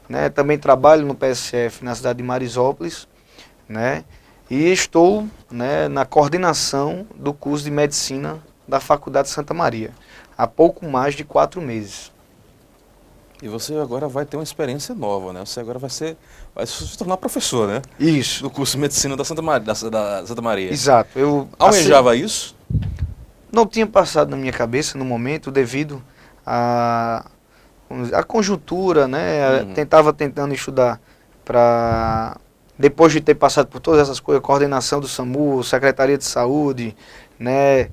Né? Também trabalho no PSF na cidade de Marisópolis. Né? E estou, né, na coordenação do curso de medicina da Faculdade de Santa Maria, há pouco mais de 4 meses. E você agora vai ter uma experiência nova, né? Você agora vai se tornar professor, né? Isso. Do curso de medicina da Santa Maria. Exato. Eu almejava isso? Não tinha passado na minha cabeça no momento, devido à conjuntura, né? Tentava tentando estudar para... Depois de ter passado por todas essas coisas, coordenação do SAMU, Secretaria de Saúde, né,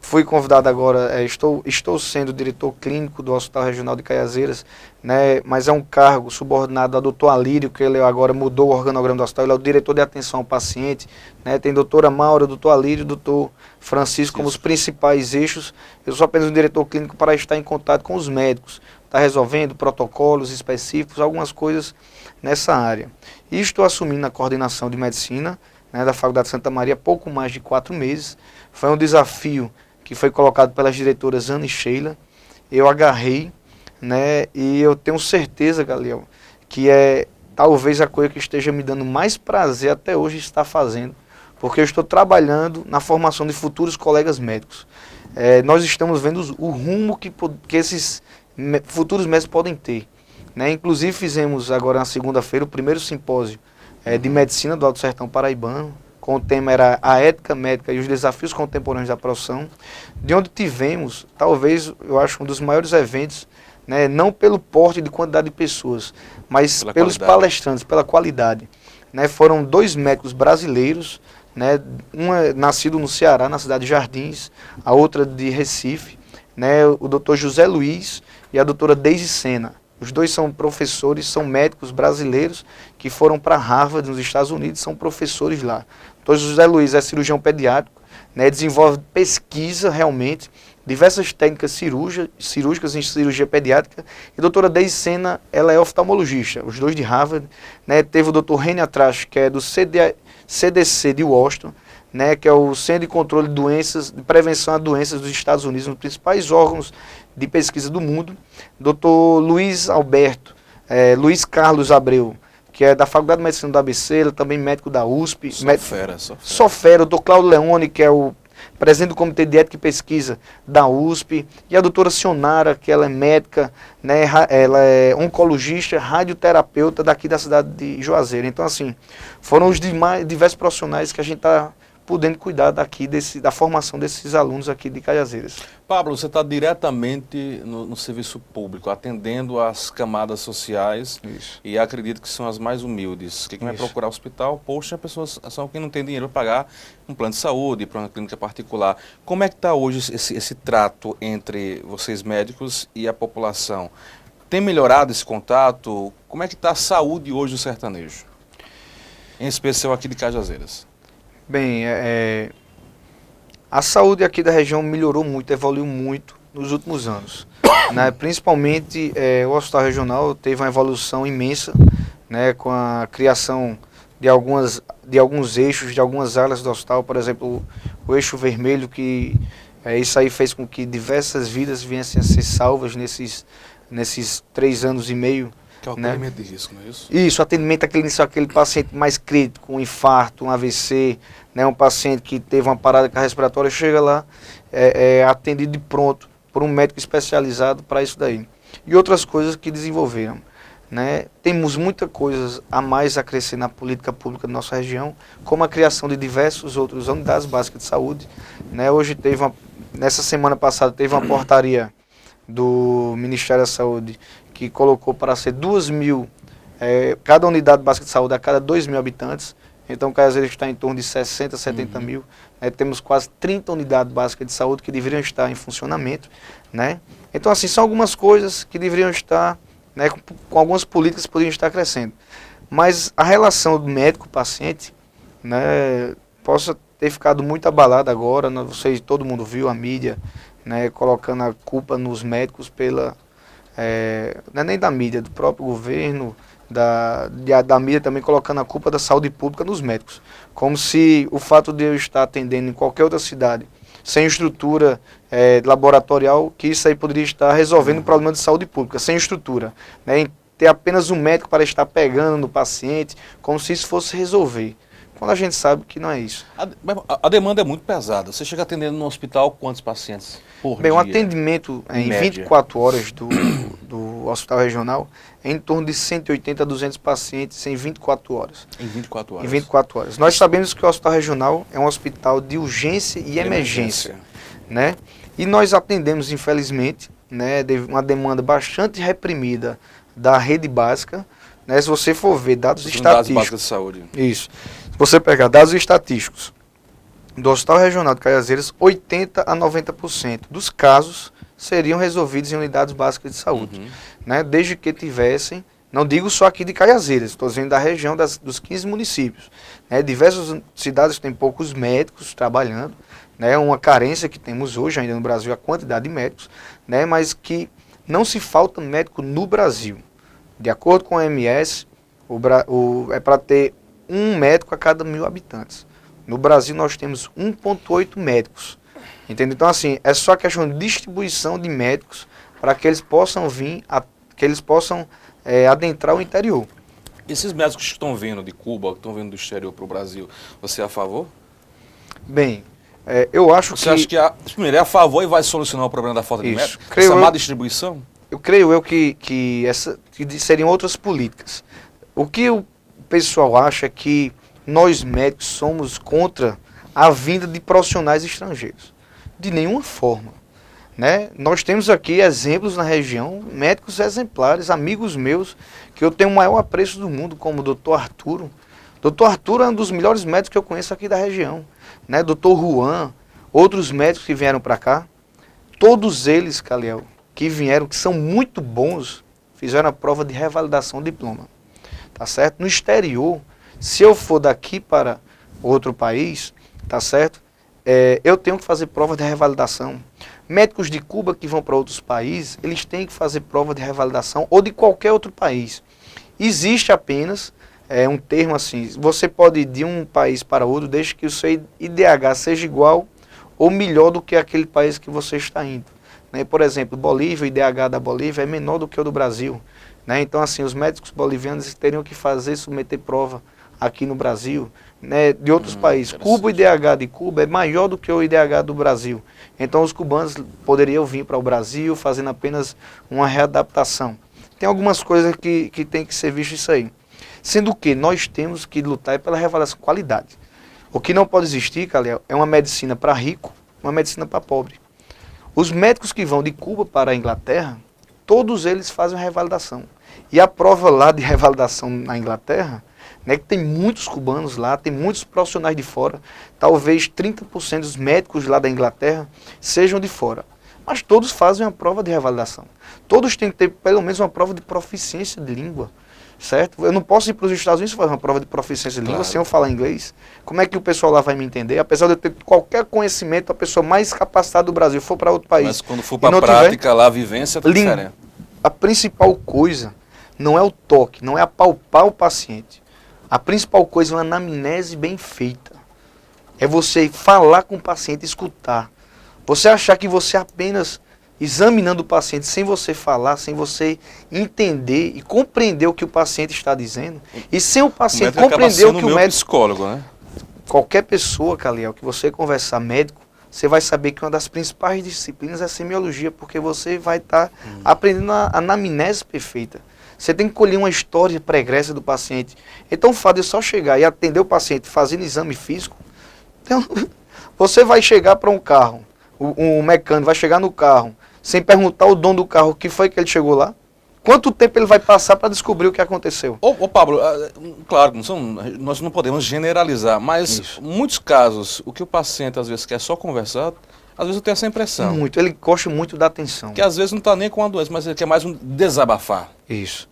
fui convidado agora, estou sendo diretor clínico do Hospital Regional de Cajazeiras, né, mas é um cargo subordinado ao doutor Alírio, que ele agora mudou o organograma do hospital, ele é o diretor de atenção ao paciente, né, tem doutora Maura, doutor Alírio, doutor Francisco como os principais eixos. Eu sou apenas um diretor clínico para estar em contato com os médicos, está resolvendo protocolos específicos, algumas coisas nessa área. E estou assumindo a coordenação de medicina, né, da Faculdade de Santa Maria há pouco mais de 4 meses. Foi um desafio que foi colocado pelas diretoras Ana e Sheila. Eu agarrei, né, e eu tenho certeza, Galiel, que é talvez a coisa que esteja me dando mais prazer até hoje estar fazendo, porque eu estou trabalhando na formação de futuros colegas médicos. Nós estamos vendo o rumo que esses futuros médicos podem ter. Né? Inclusive fizemos agora na segunda-feira o primeiro simpósio de medicina do Alto Sertão Paraibano, com o tema era a ética médica e os desafios contemporâneos da profissão, de onde tivemos, talvez, eu acho, um dos maiores eventos, né, não pelo porte de quantidade de pessoas, mas pelos palestrantes, pela qualidade. Né? Foram 2 médicos brasileiros, né, um é nascido no Ceará, na cidade de Jardins, a outra de Recife, né, o doutor José Luiz e a doutora Deise Sena. Os 2 são professores, são médicos brasileiros que foram para Harvard, nos Estados Unidos, são professores lá. O doutor José Luiz é cirurgião pediátrico, né, desenvolve pesquisa realmente diversas técnicas cirúrgicas em cirurgia pediátrica, e a doutora Deise Sena, ela é oftalmologista, os dois de Harvard, né? Teve o doutor Reni Atrash, que é do CDC de Washington, né? Que é o Centro de Controle de Doenças, de Prevenção a Doenças dos Estados Unidos, um dos principais órgãos de pesquisa do mundo, doutor Luiz Carlos Abreu, que é da Faculdade de Medicina do ABC, ele também médico da USP. Só fera. O doutor Cláudio Leone, que é o presidente do Comitê de Ética e Pesquisa da USP, e a doutora Sionara, que ela é médica, né, ela é oncologista, radioterapeuta daqui da cidade de Juazeiro. Então, assim, foram os diversos profissionais que a gente está podendo cuidar daqui da formação desses alunos aqui de Cajazeiras. Pablo, você está diretamente no serviço público, atendendo as camadas sociais. Isso. E acredito que são as mais humildes. Quem vai procurar hospital, poxa, pessoas são quem não tem dinheiro para pagar um plano de saúde, para uma clínica particular. Como é que está hoje esse trato entre vocês médicos e a população? Tem melhorado esse contato? Como é que está a saúde hoje do sertanejo? Em especial aqui de Cajazeiras. Bem, a saúde aqui da região melhorou muito, evoluiu muito nos últimos anos. Né? Principalmente o Hospital Regional teve uma evolução imensa, né? Com a criação de alguns eixos, de algumas áreas do hospital, por exemplo, o eixo vermelho, que isso aí fez com que diversas vidas viessem a ser salvas nesses 3 anos e meio. Que é o atendimento de risco, não é isso? Isso, atendimento aquele paciente mais crítico, um infarto, um AVC, né, um paciente que teve uma parada cardiorrespiratória, chega lá, atendido de pronto por um médico especializado para isso daí. E outras coisas que desenvolveram. Né? Temos muita coisa a mais a crescer na política pública da nossa região, como a criação de diversos outros unidades básicas de saúde. Né? Nessa semana passada teve uma portaria do Ministério da Saúde que colocou para ser 2.000, cada unidade básica de saúde a cada 2.000 habitantes. Então, Cajazeiras está em torno de 60, 70 mil. Temos quase 30 unidades básicas de saúde que deveriam estar em funcionamento. Né? Então, assim, são algumas coisas que deveriam estar, né, com algumas políticas que poderiam estar crescendo. Mas a relação do médico-paciente, né, possa ter ficado muito abalada agora. Todo mundo viu a mídia, né, colocando a culpa nos médicos não é nem da mídia, do próprio governo, da mídia também colocando a culpa da saúde pública nos médicos. Como se o fato de eu estar atendendo em qualquer outra cidade, sem estrutura laboratorial, que isso aí poderia estar resolvendo o problema de saúde pública, sem estrutura. Né, em ter apenas um médico para estar pegando no paciente, como se isso fosse resolver. Quando a gente sabe que não é isso. A demanda é muito pesada. Você chega atendendo no hospital quantos pacientes por dia? Bem, um atendimento em 24 horas do Hospital Regional é em torno de 180 a 200 pacientes em 24 horas. Em 24 horas? Em 24 horas. Nós sabemos que o Hospital Regional é um hospital de urgência e emergência. Né? E nós atendemos, infelizmente, né, uma demanda bastante reprimida da rede básica. Né? Se você for ver dados estatísticos... básicas de saúde. Isso. Se você pegar dados estatísticos do Hospital Regional de Cajazeiras, 80% a 90% dos casos seriam resolvidos em unidades básicas de saúde. Né? Desde que tivessem, não digo só aqui de Cajazeiras, estou dizendo da região dos 15 municípios. Né? Diversas cidades têm poucos médicos trabalhando, né? Uma carência que temos hoje ainda no Brasil, a quantidade de médicos, né? Mas que não se falta médico no Brasil. De acordo com a OMS, é para ter um médico a cada 1.000 habitantes. No Brasil nós temos 1,8 médicos. Entendeu? Então, assim, é só questão de distribuição de médicos para que eles possam adentrar o interior. Esses médicos que estão vindo de Cuba, que estão vindo do exterior para o Brasil, você é a favor? Bem, eu acho que... Você acha que, primeiro, é a favor e vai solucionar o problema da falta de médicos? Essa má distribuição? Eu creio que seriam outras políticas. O que o pessoal acha é que nós médicos somos contra a vinda de profissionais estrangeiros. De nenhuma forma. Né? Nós temos aqui exemplos na região, médicos exemplares, amigos meus, que eu tenho o maior apreço do mundo, como o Dr. Arturo. Dr. Arturo é um dos melhores médicos que eu conheço aqui da região. Né? Dr. Juan, outros médicos que vieram para cá, todos eles, Caliel, que vieram, que são muito bons, fizeram a prova de revalidação do diploma. Tá certo? No exterior, se eu for daqui para outro país, tá certo? Eu tenho que fazer prova de revalidação. Médicos de Cuba que vão para outros países, eles têm que fazer prova de revalidação ou de qualquer outro país. Existe apenas um termo assim, você pode ir de um país para outro desde que o seu IDH seja igual ou melhor do que aquele país que você está indo. Né? Por exemplo, Bolívia, o IDH da Bolívia é menor do que o do Brasil. Né? Então, assim, os médicos bolivianos teriam que submeter prova aqui no Brasil, né, de outros países. Cuba, o IDH de Cuba é maior do que o IDH do Brasil. Então, os cubanos poderiam vir para o Brasil fazendo apenas uma readaptação. Tem algumas coisas que tem que ser visto isso aí. Sendo que nós temos que lutar pela revalidação de qualidade. O que não pode existir, Caliel, é uma medicina para rico, uma medicina para pobre. Os médicos que vão de Cuba para a Inglaterra, todos eles fazem a revalidação. E a prova lá de revalidação na Inglaterra, né, que tem muitos cubanos lá, tem muitos profissionais de fora, talvez 30% dos médicos lá da Inglaterra sejam de fora. Mas todos fazem uma prova de revalidação. Todos têm que ter pelo menos uma prova de proficiência de língua, certo? Eu não posso ir para os Estados Unidos fazer uma prova de proficiência de língua sem eu falar inglês. Como é que o pessoal lá vai me entender? Apesar de eu ter qualquer conhecimento, a pessoa mais capacitada do Brasil for para outro país. Mas quando for para a prática, lá a vivência é diferente. A principal coisa não é o toque, não é apalpar o paciente. A principal coisa é uma anamnese bem feita. É você falar com o paciente, escutar. Você achar que você apenas examinando o paciente sem você falar, sem você entender e compreender o que o paciente está dizendo, e sem o paciente compreender o que o médico... psicólogo, né? Qualquer pessoa, Caliel, que você conversar médico, você vai saber que uma das principais disciplinas é a semiologia, porque você vai estar aprendendo a anamnese perfeita. Você tem que colher uma história pregressa do paciente. Então o fato de só chegar e atender o paciente fazendo exame físico, então, você vai chegar para um carro, um mecânico vai chegar no carro, sem perguntar ao dono do carro o que foi que ele chegou lá? Quanto tempo ele vai passar para descobrir o que aconteceu? Ô Pablo, claro, nós não podemos generalizar, mas em muitos casos, o que o paciente às vezes quer só conversar, às vezes eu tenho essa impressão. Muito, ele gosta muito da atenção. Que às vezes não está nem com a doença, mas ele quer mais um desabafar. Isso.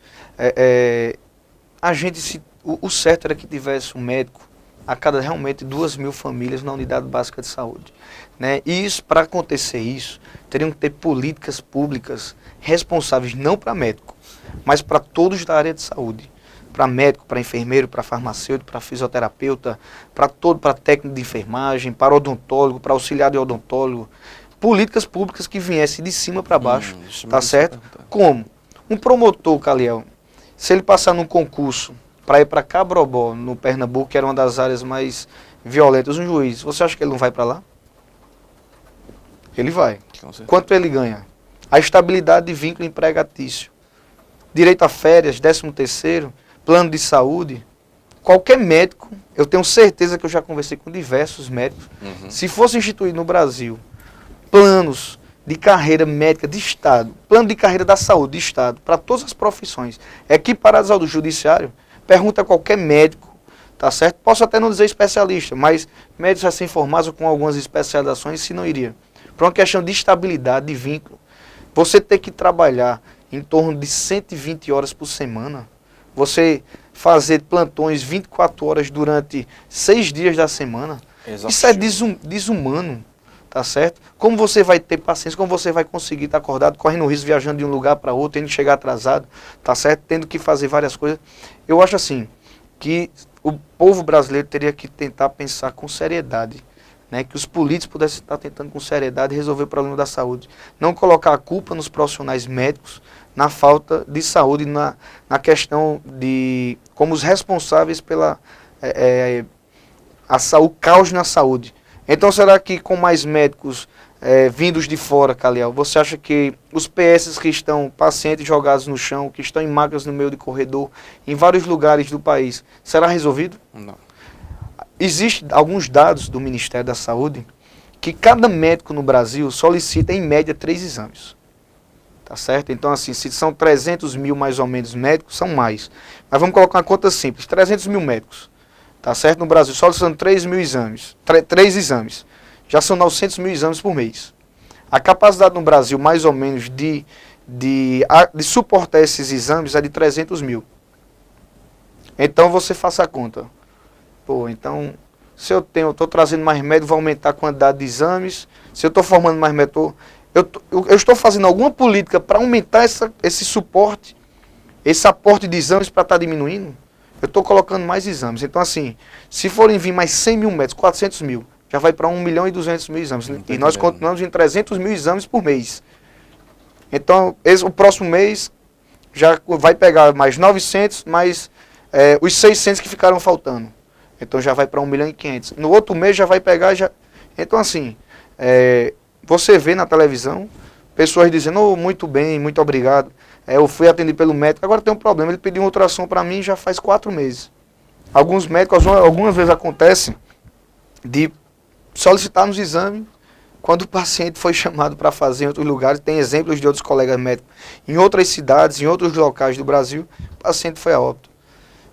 O certo era que tivesse um médico a cada realmente 2.000 famílias na unidade básica de saúde. Né? E isso, para acontecer isso, teriam que ter políticas públicas responsáveis não para médico, mas para todos da área de saúde. Para médico, para enfermeiro, para farmacêutico, para fisioterapeuta, para técnico de enfermagem, para odontólogo, para auxiliar de odontólogo. Políticas públicas que viessem de cima para baixo, tá certo? Como? Um promotor, Caliel, se ele passar num concurso para ir para Cabrobó, no Pernambuco, que era uma das áreas mais violentas, um juiz, você acha que ele não vai para lá? Ele vai. Quanto ele ganha? A estabilidade de vínculo empregatício. Direito a férias, 13º, plano de saúde. Qualquer médico, eu tenho certeza que eu já conversei com diversos médicos, se fosse instituído no Brasil planos de carreira médica de Estado, plano de carreira da saúde de Estado, para todas as profissões, equiparados ao do judiciário, pergunta a qualquer médico, tá certo? Posso até não dizer especialista, mas médicos recém-formados com algumas especializações, se não iria. Por uma questão de estabilidade, de vínculo. Você ter que trabalhar em torno de 120 horas por semana, você fazer plantões 24 horas durante 6 dias da semana, isso é desumano, tá certo? Como você vai ter paciência, como você vai conseguir estar acordado, correndo risco, viajando de um lugar para outro, tendo que chegar atrasado, tá certo? Tendo que fazer várias coisas. Eu acho assim, que o povo brasileiro teria que tentar pensar com seriedade, né, que os políticos pudessem estar tentando com seriedade resolver o problema da saúde. Não colocar a culpa nos profissionais médicos na falta de saúde, na questão de como os responsáveis pela o caos na saúde. Então será que com mais médicos vindos de fora, Caliel, você acha que os PS que estão pacientes jogados no chão, que estão em macas no meio de corredor, em vários lugares do país, será resolvido? Não. Existem alguns dados do Ministério da Saúde que cada médico no Brasil solicita em média 3 exames. Tá certo? Então assim, se são 300 mil mais ou menos médicos, são mais. Mas vamos colocar uma conta simples, 300 mil médicos. Tá certo? No Brasil, solicitando 3 mil exames. 3 exames. Já são 900 mil exames por mês. A capacidade no Brasil, mais ou menos, de suportar esses exames é de 300 mil. Então você faça a conta. Pô, então, se eu estou trazendo mais médicos, vou aumentar a quantidade de exames. Se eu estou formando mais médicos, eu estou fazendo alguma política para aumentar esse suporte, esse aporte de exames para estar diminuindo? Eu estou colocando mais exames. Então, assim, se forem vir mais 100 mil médicos, 400 mil, já vai para 1.200.000 exames. E nós continuamos em 300 mil exames por mês. Então, o próximo mês já vai pegar mais 900, mais os 600 que ficaram faltando. Então, já vai para 1.500.000. No outro mês já vai pegar... Então, assim, você vê na televisão pessoas dizendo, oh, muito bem, muito obrigado. Eu fui atendido pelo médico, agora tem um problema, ele pediu uma ultrassom para mim já faz 4 meses. Alguns médicos, algumas vezes acontece de solicitar nos exames, quando o paciente foi chamado para fazer em outros lugares, tem exemplos de outros colegas médicos, em outras cidades, em outros locais do Brasil, o paciente foi a óbito.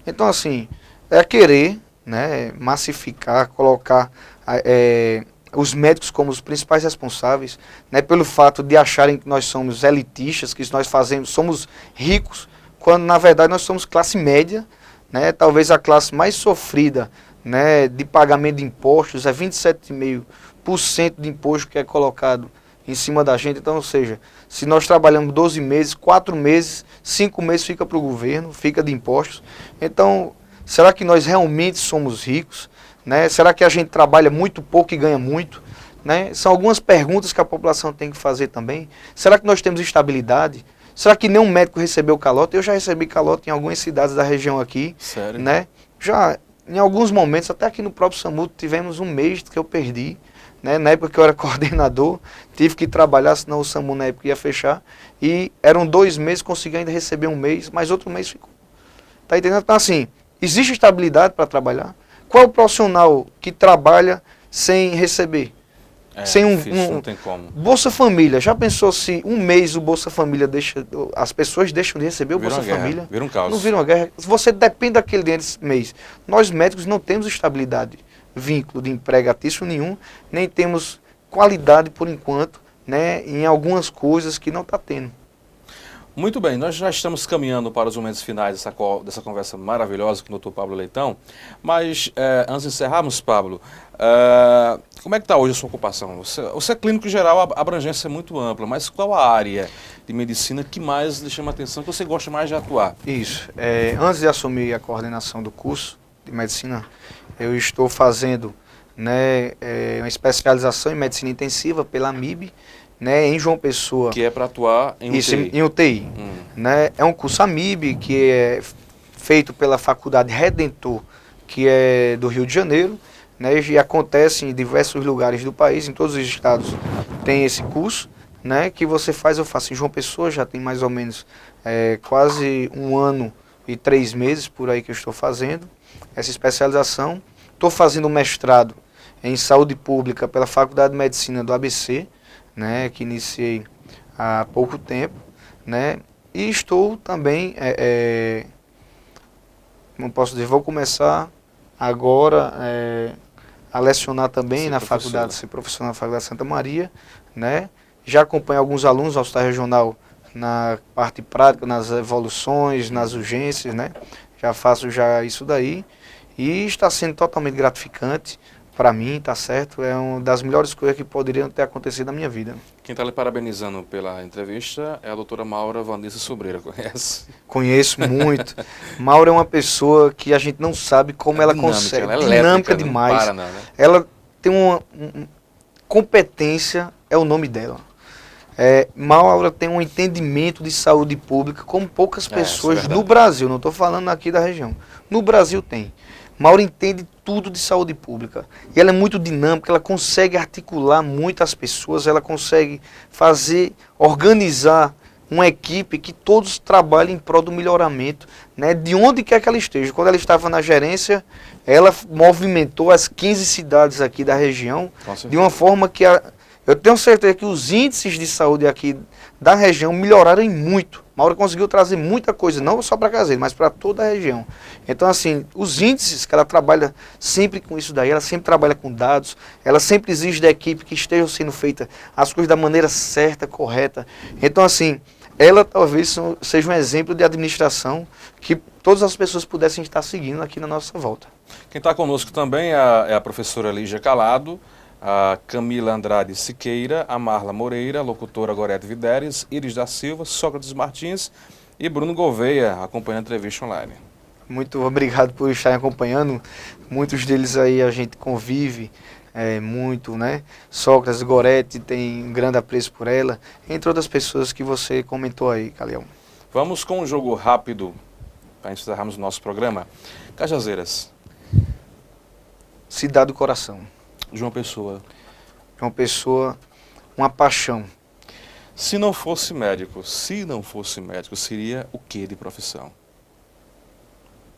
Então, assim, é querer, né, massificar, colocar os médicos como os principais responsáveis, né, pelo fato de acharem que nós somos elitistas, que nós somos ricos, quando na verdade nós somos classe média, né, talvez a classe mais sofrida, né, de pagamento de impostos, 27,5% de imposto que é colocado em cima da gente. Então, ou seja, se nós trabalhamos 12 meses, 4 meses, 5 meses fica para o governo, fica de impostos. Então, será que nós realmente somos ricos? Né? Será que a gente trabalha muito pouco e ganha muito? Né? São algumas perguntas que a população tem que fazer também. Será que nós temos estabilidade? Será que nenhum médico recebeu calote? Eu já recebi calote em algumas cidades da região aqui. Sério? Né? Já, em alguns momentos, até aqui no próprio SAMU, tivemos um mês que eu perdi. Né? Na época que eu era coordenador, tive que trabalhar, senão o SAMU na época ia fechar. E eram 2 meses, consegui ainda receber um mês, mas outro mês ficou. Tá entendendo? Então, assim, existe estabilidade para trabalhar? Qual é o profissional que trabalha sem receber? Sem não tem como. Bolsa Família. Já pensou se um mês o Bolsa Família as pessoas deixam de receber o Bolsa Família? Vira um caos. Não vira uma guerra. Você depende daquele dinheiro esse mês. Nós médicos não temos estabilidade, vínculo de empregatício nenhum, nem temos qualidade por enquanto, né, em algumas coisas que não está tendo. Muito bem, nós já estamos caminhando para os momentos finais dessa conversa maravilhosa com o Dr. Pablo Leitão, mas antes de encerrarmos, Pablo, como é que está hoje a sua ocupação? Você é clínico geral, a abrangência é muito ampla, mas qual a área de medicina que mais lhe chama a atenção, que você gosta mais de atuar? Isso, antes de assumir a coordenação do curso de medicina, eu estou fazendo, né, uma especialização em medicina intensiva pela MIB, né, em João Pessoa. Que é para atuar em UTI. Isso, em UTI. Né, é um curso AMIB que é feito pela Faculdade Redentor, que é do Rio de Janeiro, né, e acontece em diversos lugares do país, em todos os estados tem esse curso, né, que você faz, eu faço em João Pessoa, já tem mais ou menos quase 1 ano e 3 meses por aí que eu estou fazendo essa especialização. Estou fazendo mestrado em saúde pública pela Faculdade de Medicina do ABC, né, que iniciei há pouco tempo, né, e estou também, como posso dizer, vou começar agora a lecionar também na faculdade, ser professor na Faculdade Santa Maria, né, já acompanho alguns alunos ao hospital regional na parte prática, nas evoluções, nas urgências, né, já faço já isso daí, e está sendo totalmente gratificante. Para mim, tá certo, é uma das melhores coisas que poderiam ter acontecido na minha vida. Quem está lhe parabenizando pela entrevista é a doutora Maura Vanessa Sobreira, conhece? Conheço muito. Maura é uma pessoa que a gente não sabe como ela consegue. Ela é dinâmica elétrica, demais. Não para, não, né? Ela tem uma competência, é o nome dela. Maura tem um entendimento de saúde pública como poucas pessoas no Brasil, não estou falando aqui da região. No Brasil tem. Maura entende tudo de saúde pública. E ela é muito dinâmica, ela consegue articular muitas pessoas, ela consegue organizar uma equipe que todos trabalhem em prol do melhoramento, né, de onde quer que ela esteja. Quando ela estava na gerência, ela movimentou as 15 cidades aqui da região de uma forma que eu tenho certeza que os índices de saúde aqui da região melhoraram muito. Maura conseguiu trazer muita coisa, não só para Caseiro, mas para toda a região. Então, assim, os índices que ela trabalha sempre com isso daí, ela sempre trabalha com dados, ela sempre exige da equipe que estejam sendo feitas as coisas da maneira certa, correta. Então, assim, ela talvez seja um exemplo de administração que todas as pessoas pudessem estar seguindo aqui na nossa volta. Quem está conosco também é a professora Lígia Calado, a Camila Andrade Siqueira, a Marla Moreira, a locutora Gorete Videres, Iris da Silva, Sócrates Martins e Bruno Gouveia, acompanhando a entrevista online. Muito obrigado por estarem acompanhando. Muitos deles aí a gente convive muito, né? Sócrates, Gorete, tem um grande apreço por ela, entre outras pessoas que você comentou aí, Calião. Vamos com um jogo rápido para encerrarmos o nosso programa. Cajazeiras. Cidade do Coração. João Pessoa. João Pessoa, uma paixão. Se não fosse médico, seria o que de profissão?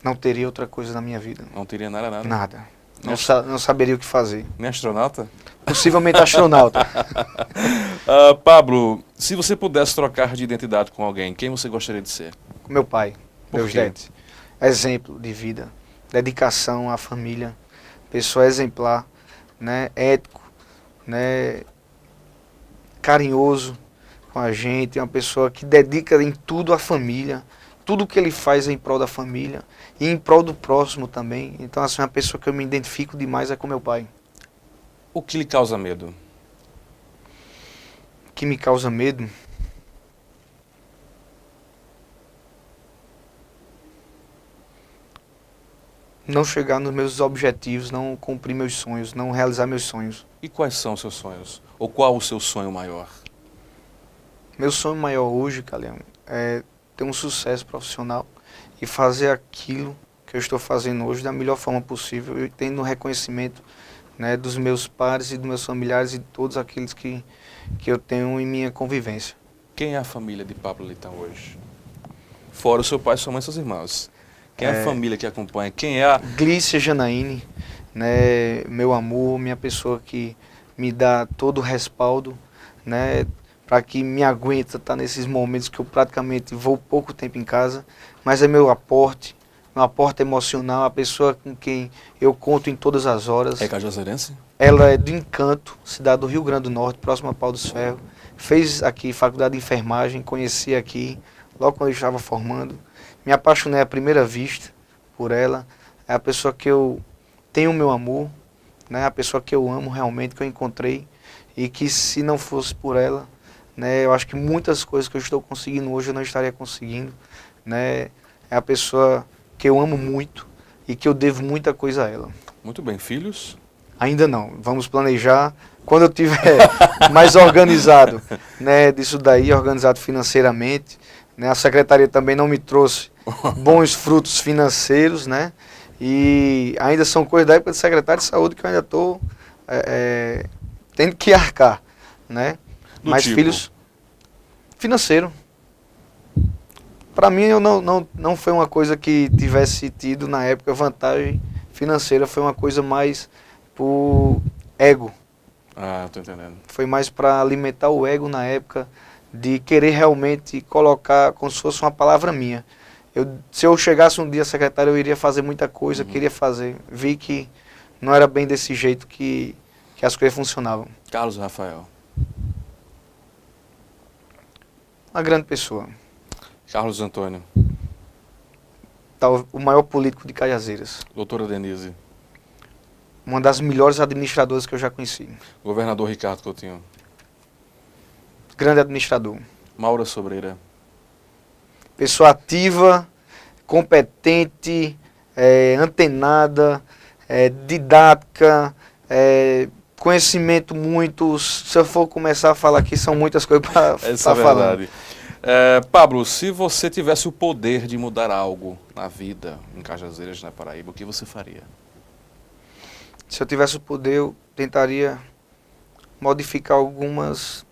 Não teria outra coisa na minha vida. Não teria nada? Nada. Não saberia o que fazer. Nem astronauta? Possivelmente astronauta. Pablo, se você pudesse trocar de identidade com alguém, quem você gostaria de ser? Meu pai, Por meus quê? dentes. Exemplo de vida, dedicação à família, pessoa exemplar, né, ético, né, carinhoso com a gente, uma pessoa que dedica em tudo à família, tudo que ele faz é em prol da família e em prol do próximo também. Então, assim, uma pessoa que eu me identifico demais é com meu pai. O que lhe causa medo? O que me causa medo? Não chegar nos meus objetivos, não cumprir meus sonhos, não realizar meus sonhos. E quais são os seus sonhos? Ou qual o seu sonho maior? Meu sonho maior hoje, Calião, é ter um sucesso profissional e fazer aquilo que eu estou fazendo hoje da melhor forma possível, e tendo um reconhecimento, né, dos meus pares e dos meus familiares e de todos aqueles que eu tenho em minha convivência. Quem é a família de Pablo Leitão hoje? Fora o seu pai, sua mãe e seus irmãos. Quem é a família que acompanha? Quem é a... Glícia Janaíne, né, meu amor, minha pessoa que me dá todo o respaldo, né, para que me aguenta estar nesses momentos que eu praticamente vou pouco tempo em casa, mas é meu aporte emocional, a pessoa com quem eu conto em todas as horas. É cajazeirense? Ela é do Encanto, cidade do Rio Grande do Norte, próximo a Pau dos Ferros. Fez aqui faculdade de enfermagem, conheci aqui, logo quando eu estava formando. Me apaixonei à primeira vista por ela. É a pessoa que eu tenho o meu amor, né? A pessoa que eu amo realmente, que eu encontrei. E que se não fosse por ela, né, eu acho que muitas coisas que eu estou conseguindo hoje eu não estaria conseguindo, né? É a pessoa que eu amo muito e que eu devo muita coisa a ela. Muito bem. Filhos? Ainda não. Vamos planejar quando eu tiver mais organizado, né, disso daí, organizado financeiramente, né? A secretaria também não me trouxe bons frutos financeiros, né? E ainda são coisas da época de secretário de saúde que eu ainda estou tendo que arcar, né? Mas tipo? filhos, financeiro. Para mim não foi uma coisa que tivesse tido na época vantagem financeira, foi uma coisa mais por ego. Ah, tô entendendo. Foi mais para alimentar o ego na época, de querer realmente colocar como se fosse uma palavra minha. Se eu chegasse um dia secretário, eu iria fazer muita coisa, queria fazer. Vi que não era bem desse jeito que as coisas funcionavam. Carlos Rafael. Uma grande pessoa. Carlos Antônio. O maior político de Cajazeiras. Doutora Denise. Uma das melhores administradoras que eu já conheci. Governador Ricardo Coutinho. Grande administrador. Maura Sobreira. Pessoa ativa, competente, antenada, didática, conhecimento muito. Se eu for começar a falar aqui, são muitas coisas para Essa é verdade. Pablo, se você tivesse o poder de mudar algo na vida em Cajazeiras, na Paraíba, o que você faria? Se eu tivesse o poder, eu tentaria modificar algumas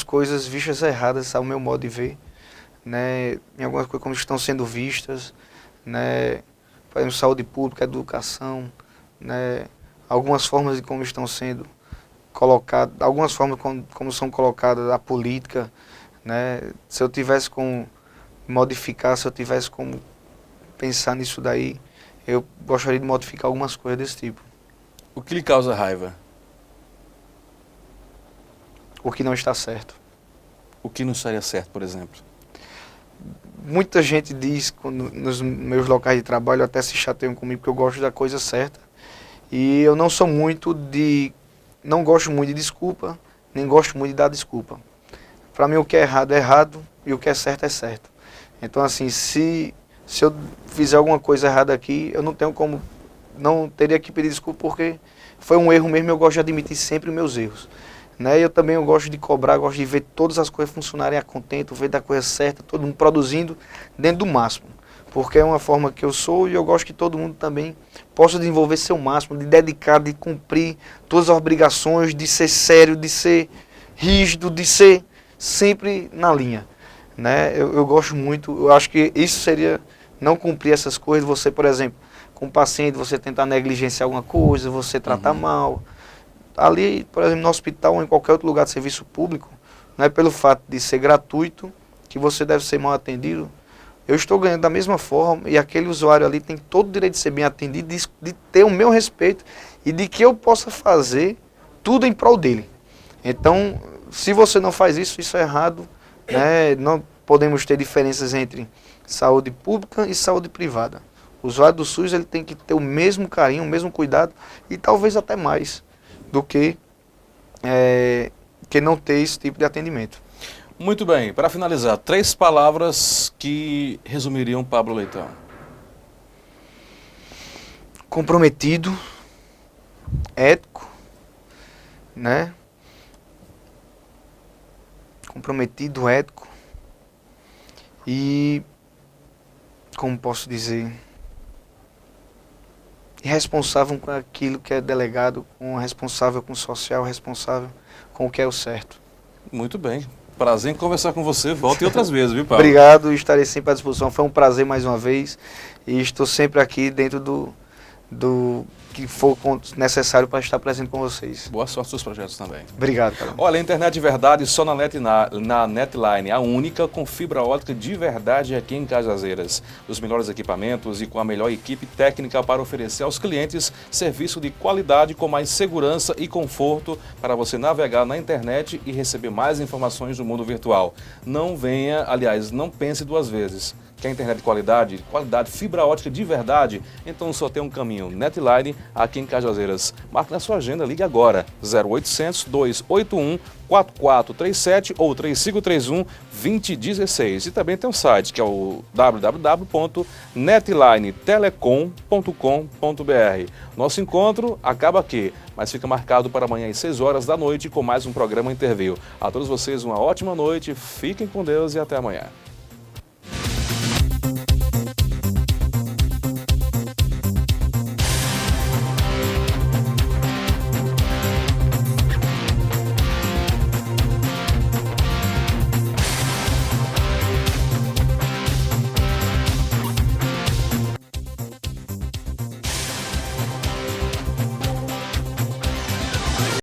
coisas vistas erradas ao meu modo de ver, né? Em algumas coisas como estão sendo vistas, né? Por exemplo, saúde pública, educação, né? Algumas formas de como estão sendo colocadas, algumas formas como são colocadas a política, né? Se eu tivesse como modificar, se eu tivesse como pensar nisso daí, eu gostaria de modificar algumas coisas desse tipo. O que lhe causa raiva? O que não está certo. O que não estaria certo, por exemplo? Muita gente diz, nos meus locais de trabalho, até se chateiam comigo, porque eu gosto da coisa certa. E eu não sou muito não gosto muito de desculpa, nem gosto muito de dar desculpa. Para mim o que é errado e o que é certo. Então assim, se eu fizer alguma coisa errada aqui, eu não teria que pedir desculpa, porque foi um erro mesmo. Eu gosto de admitir sempre os meus erros, né? Eu também gosto de cobrar, gosto de ver todas as coisas funcionarem a contento, ver da coisa certa, todo mundo produzindo dentro do máximo, porque é uma forma que eu sou, e eu gosto que todo mundo também possa desenvolver seu máximo, de dedicar, de cumprir todas as obrigações, de ser sério, de ser rígido, de ser sempre na linha, né? Eu gosto muito, eu acho que isso seria não cumprir essas coisas. Você, por exemplo, com o paciente, você tentar negligenciar alguma coisa, você tratar mal. Ali, por exemplo, no hospital ou em qualquer outro lugar de serviço público, não é pelo fato de ser gratuito que você deve ser mal atendido. Eu estou ganhando da mesma forma, e aquele usuário ali tem todo o direito de ser bem atendido, de ter o meu respeito e de que eu possa fazer tudo em prol dele. Então, se você não faz isso, isso é errado, né? Não podemos ter diferenças entre saúde pública e saúde privada. O usuário do SUS, ele tem que ter o mesmo carinho, o mesmo cuidado, e talvez até mais do que não ter esse tipo de atendimento. Muito bem, para finalizar, 3 palavras que resumiriam Pablo Leitão. Comprometido, ético, né? Comprometido, ético e, como posso dizer, responsável com aquilo que é delegado, responsável com o social, responsável com o que é o certo. Muito bem. Prazer em conversar com você. Volte outras vezes, viu, Pablo? Obrigado, estarei sempre à disposição. Foi um prazer mais uma vez, e estou sempre aqui dentro do que for necessário para estar presente com vocês. Boa sorte nos seus projetos também. Obrigado, cara. Olha, a internet de verdade só na Netline, a única com fibra ótica de verdade aqui em Cajazeiras. Os melhores equipamentos e com a melhor equipe técnica para oferecer aos clientes serviço de qualidade com mais segurança e conforto para você navegar na internet e receber mais informações do mundo virtual. Não pense 2 vezes. Quer internet de qualidade, fibra ótica de verdade? Então só tem um caminho, Netline, aqui em Cajazeiras. Marque na sua agenda, ligue agora, 0800 281 4437 ou 3531-2016. E também tem um site, que é o www.netlinetelecom.com.br. Nosso encontro acaba aqui, mas fica marcado para amanhã às 6 horas da noite com mais um programa Interview. A todos vocês uma ótima noite, fiquem com Deus e até amanhã.